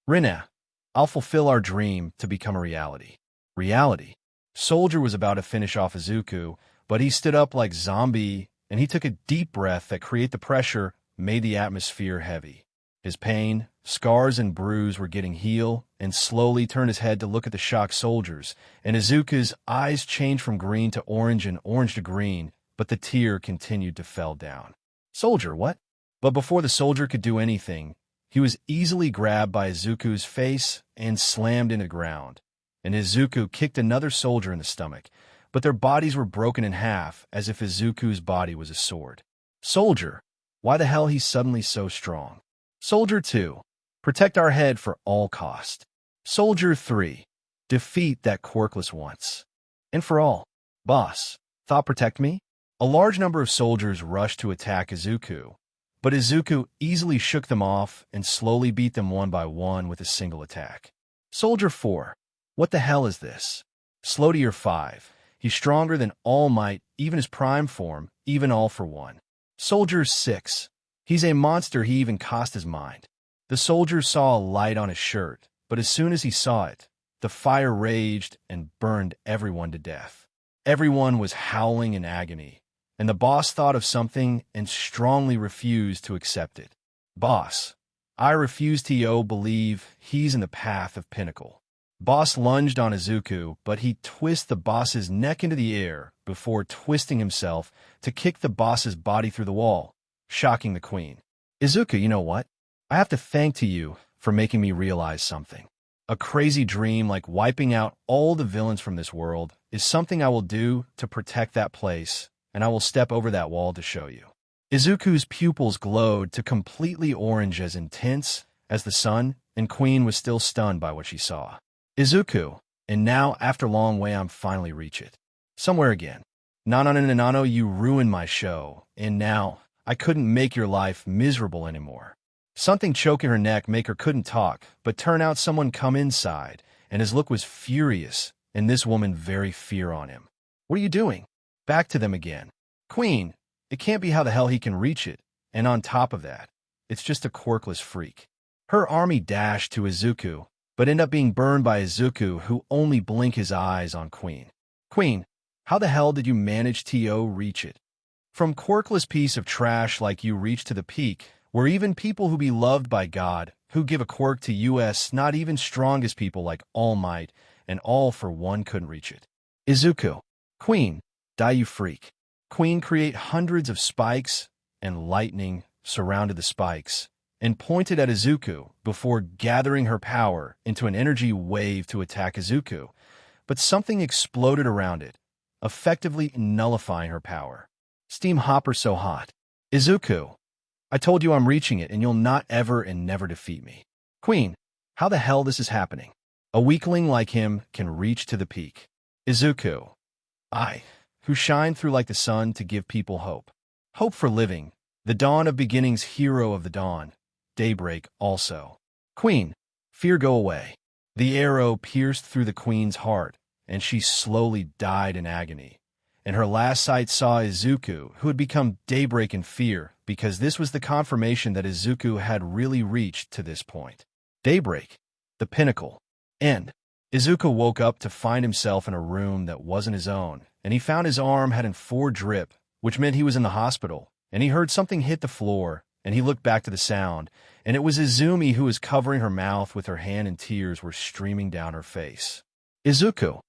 Rina, I'll fulfill our dream to become a reality. Reality. Soldier was about to finish off Izuku, but he stood up like zombie, and he took a deep breath that created the pressure, made the atmosphere heavy. His pain, scars, and bruise were getting heal, and slowly turned his head to look at the shocked soldiers, and Izuku's eyes changed from green to orange and orange to green, but the tear continued to fell down. Soldier, what? But before the soldier could do anything, he was easily grabbed by Izuku's face and slammed into the ground, and Izuku kicked another soldier in the stomach, but their bodies were broken in half as if Izuku's body was a sword. Soldier, why the hell he's suddenly so strong? Soldier 2, protect our head for all cost. Soldier 3, defeat that quirkless once. And for all. Boss, thought protect me? A large number of soldiers rushed to attack Izuku, but Izuku easily shook them off and slowly beat them one by one with a single attack. Soldier 4, what the hell is this? Slow to your 5, he's stronger than All Might, even his prime form, even All for One. Soldier 6, he's a monster, he even cost his mind. The soldier saw a light on his shirt, but as soon as he saw it, the fire raged and burned everyone to death. Everyone was howling in agony, and the boss thought of something and strongly refused to accept it. Boss, I refuse to believe he's in the path of pinnacle. Boss lunged on Izuku, but he twisted the boss's neck into the air before twisting himself to kick the boss's body through the wall, shocking the queen. Izuku, you know what? I have to thank you for making me realize something. A crazy dream like wiping out all the villains from this world is something I will do to protect that place, and I will step over that wall to show you. Izuku's pupils glowed to completely orange, as intense as the sun, and Queen was still stunned by what she saw. Izuku, and now after long way I'm finally reach it. Somewhere again. Nano, you ruined my show, and now I couldn't make your life miserable anymore. Something choking her neck make her couldn't talk, but turn out someone come inside, and his look was furious, and this woman very fear on him. What are you doing? Back to them again. Queen, it can't be how the hell he can reach it, and on top of that, it's just a quirkless freak. Her army dashed to Izuku, but end up being burned by Izuku, who only blink his eyes on Queen. Queen, how the hell did you manage to reach it? From quirkless piece of trash like you reach to the peak, where even people who be loved by God, who give a quirk to us, not even strongest people like All Might and All for One couldn't reach it. Izuku, Queen, die you freak. Queen create hundreds of spikes, and lightning surrounded the spikes, and pointed at Izuku before gathering her power into an energy wave to attack Izuku, but something exploded around it, effectively nullifying her power. Steam hopper so hot. Izuku, I told you I'm reaching it, and you'll not ever and never defeat me. Queen, how the hell this is happening? A weakling like him can reach to the peak. Izuku, I, who shine through like the sun to give people hope. Hope for living, the dawn of beginnings, hero of the dawn, daybreak also. Queen, fear go away. The arrow pierced through the queen's heart, and she slowly died in agony. And her last sight saw Izuku, who had become daybreak in fear, because this was the confirmation that Izuku had really reached to this point. Daybreak, the pinnacle. End. Izuku woke up to find himself in a room that wasn't his own, and he found his arm had an 4 drip, which meant he was in the hospital, and he heard something hit the floor, and he looked back to the sound, and it was Izumi who was covering her mouth with her hand, and tears were streaming down her face. Izuku,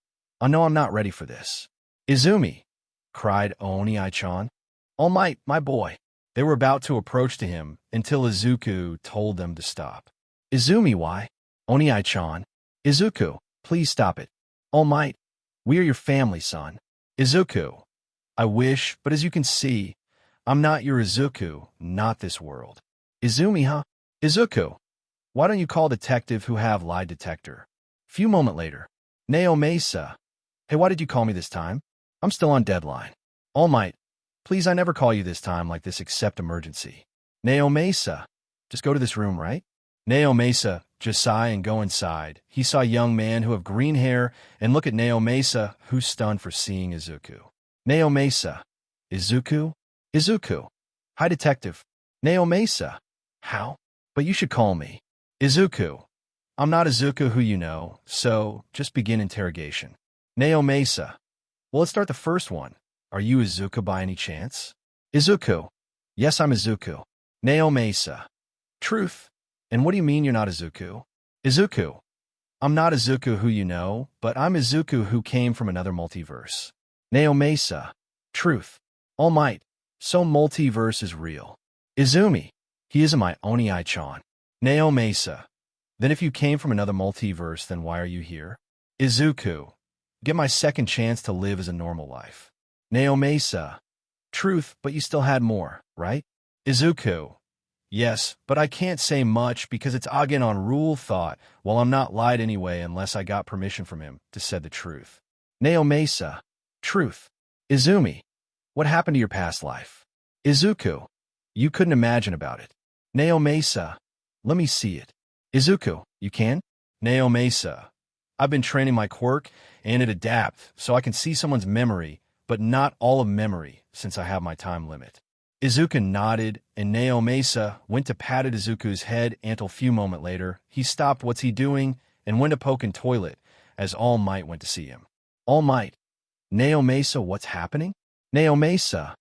I know I'm not ready for this. Izumi, cried Oni-chan. All Might, my boy. They were about to approach to him until Izuku told them to stop. Izumi, why? Oni-chan. Izuku, please stop it. All Might, we are your family, son. Izuku, I wish, but as you can see, I'm not your Izuku, not this world. Izumi, huh? Izuku, why don't you call detective who have lie detector? Few moment later. Neo Mesa. Hey, why did you call me this time? I'm still on deadline. All Might, please, I never call you this time like this except emergency. Neo Mesa, just go to this room, right? Neo Mesa, just sigh and go inside. He saw a young man who have green hair and look at Neo Mesa, who's stunned for seeing Izuku. Neo Mesa, Izuku? Izuku. Hi, detective. Neo Mesa. How? But you should call me. Izuku. I'm not Izuku who you know, so just begin interrogation. Neo Mesa. Well, let's start the first one. Are you Izuku by any chance? Izuku. Yes, I'm Izuku. Neo Mesa. Truth. And what do you mean you're not Izuku? Izuku. I'm not Izuku who you know, but I'm Izuku who came from another multiverse. Neo Mesa. Truth. All Might. So multiverse is real. Izumi. He isn't my Oni-chan. Neo Mesa. Then if you came from another multiverse, then why are you here? Izuku. Get my second chance to live as a normal life. Neo Mesa. Truth, but you still had more, right? Izuku. Yes, but I can't say much because it's again on rule thought. Well, I'm not lied anyway unless I got permission from him to say the truth. Neo Mesa. Truth. Izumi. What happened to your past life? Izuku. You couldn't imagine about it. Neo Mesa. Let me see it. Izuku. You can? Neo Mesa. I've been training my quirk and it adapt so I can see someone's memory, but not all of memory since I have my time limit. Izuku nodded, and Neo Mesa went to pat at Izuku's head until a few moments later, he stopped what's he doing and went to poke in toilet as All Might went to see him. All Might. Neo Mesa, what's happening? Neo Mesa.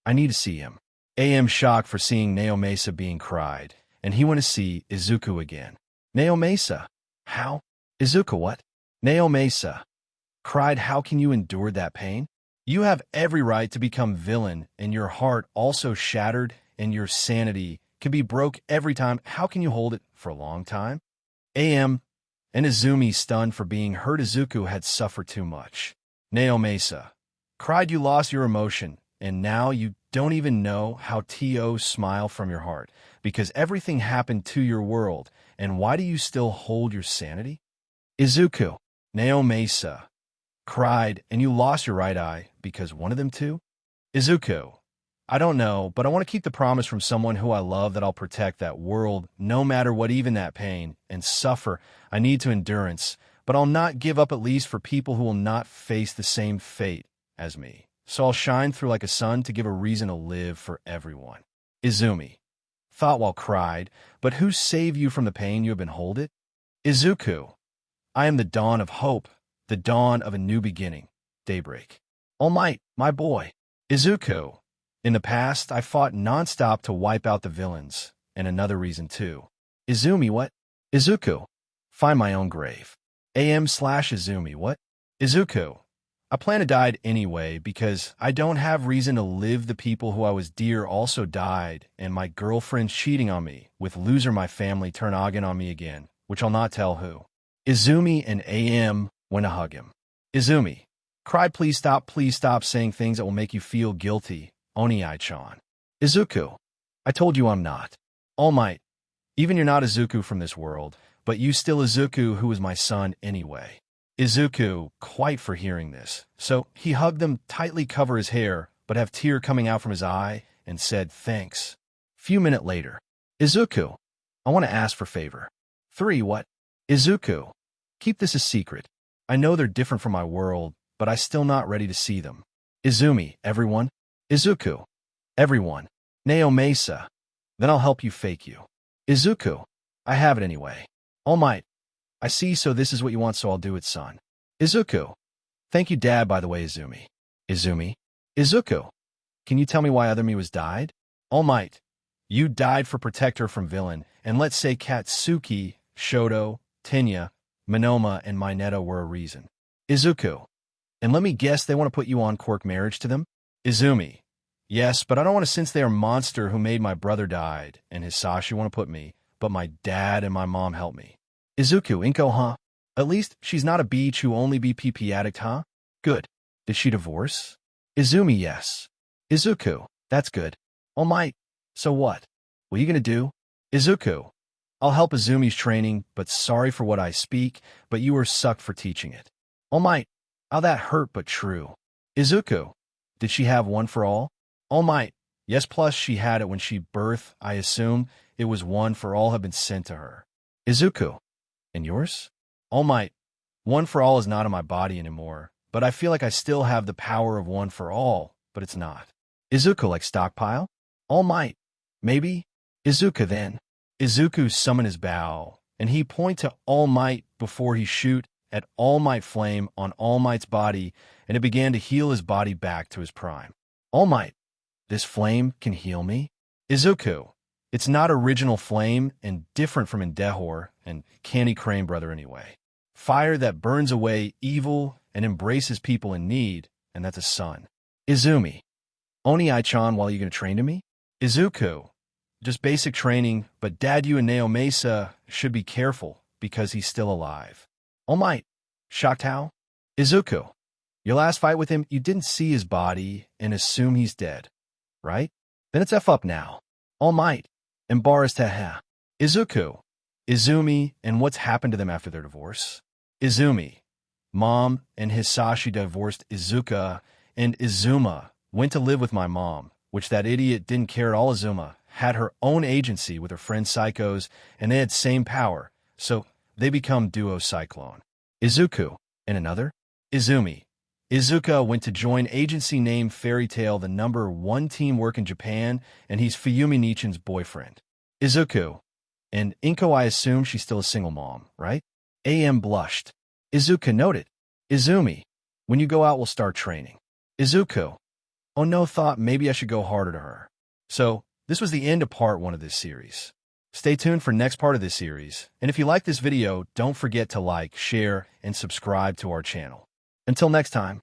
I need to see him. AM shocked for seeing Neo Mesa being cried, and he went to see Izuku again. Neo Mesa. How? Izuku what? Neo Mesa. Cried, how can you endure that pain? You have every right to become villain, and your heart also shattered, and your sanity can be broke every time. How can you hold it for a long time? AM and Izumi stunned for being hurt. Izuku had suffered too much. Neo Mesa. Cried, you lost your emotion, and now you don't even know how to smile from your heart, because everything happened to your world, and why do you still hold your sanity? Izuku. Neo Mesa. Cried, and you lost your right eye because one of them too? Izuku. I don't know, but I want to keep the promise from someone who I love that I'll protect that world no matter what, even that pain and suffer I need to endurance, but I'll not give up, at least for people who will not face the same fate as me. So I'll shine through like a sun to give a reason to live for everyone. Izumi. Thought while cried, but who saved you from the pain you have been holding? Izuku. I am the dawn of hope, the dawn of a new beginning. Daybreak. All Might, my boy. Izuku. In the past, I fought nonstop to wipe out the villains, and another reason too. Izumi, what? Izuku. Find my own grave. AM/Izumi, what? Izuku. I plan to die anyway because I don't have reason to live. The people who I was dear also died, and my girlfriend's cheating on me, with loser my family turn again on me again, which I'll not tell who. Izumi and AM went to hug him. Izumi. Cried, please stop saying things that will make you feel guilty, Oni-chan. Izuku. I told you I'm not. All Might. Even you're not Izuku from this world, but you still Izuku who is my son anyway. Izuku, quite for hearing this, so he hugged them tightly, cover his hair, but have tear coming out from his eye, and said thanks. Few minutes later. Izuku. I want to ask for favor. 3 what? Izuku. Keep this a secret. I know they're different from my world, but I still not ready to see them. Izumi. Everyone? Izuku. Everyone. Neo Mesa. Then I'll help you fake you. Izuku. I have it anyway. All Might. I see, so this is what you want, so I'll do it, son. Izuku. Thank you, Dad, by the way, Izumi. Izumi. Izuku. Can you tell me why other me was died? All Might. You died for protect her from villain, and let's say Katsuki, Shoto, Tenya, Minoma, and Mineta were a reason. Izuku. And let me guess, they want to put you on quirk marriage to them? Izumi. Yes, but I don't want to, since they are monster who made my brother died, and Hisashi want to put me, but my dad and my mom helped me. Izuku. Inko, huh? At least she's not a beach who only be PP addict, huh? Good. Did she divorce? Izumi. Yes. Izuku. That's good. All Might. So what? What are you gonna do? Izuku. I'll help Izumi's training, but sorry for what I speak, but you were sucked for teaching it. All Might. How that hurt, but true. Izuku. Did she have one for all? All Might. Yes, plus she had it when she birthed. I assume it was one for all have been sent to her. Izuku. And yours? All Might. One for all is not in my body anymore, but I feel like I still have the power of one for all, but it's not. Izuku. Like stockpile? All Might. Maybe? Izuku. Then Izuku summon his bow, and he point to All Might before he shoot at All Might flame on All Might's body, and it began to heal his body back to his prime. All Might. This flame can heal me? Izuku. It's not original flame and different from Indehor and Canny Crane Brother anyway. Fire that burns away evil and embraces people in need, and that's a sun. Izumi. Oni Ai-chan, while you gonna train to me? Izuku. Just basic training, but Dad you and Nao Mesa should be careful because he's still alive. All Might. Shocked how? Izuku. Your last fight with him, you didn't see his body and assume he's dead, right? Then it's F up now. All Might. Embarrassed to ha. Izuku. Izumi, and what's happened to them after their divorce? Izumi. Mom and Hisashi divorced Izuka, and Izuma went to live with my mom, which that idiot didn't care at all. Izuma had her own agency with her friend Psychos, and they had same power, so they become duo Cyclone. Izuku. And another? Izumi. Izuka went to join agency named Fairy Tail, the #1 teamwork in Japan, and he's Fuyumi Nichin's boyfriend. Izuku. And Inko, I assume she's still a single mom, right? AM blushed. Izuka noted. Izumi. When you go out, we'll start training. Izuku. Oh no, thought maybe I should go harder to her. So, this was the end of part 1 of this series. Stay tuned for next part of this series, and if you like this video, don't forget to like, share, and subscribe to our channel. Until next time.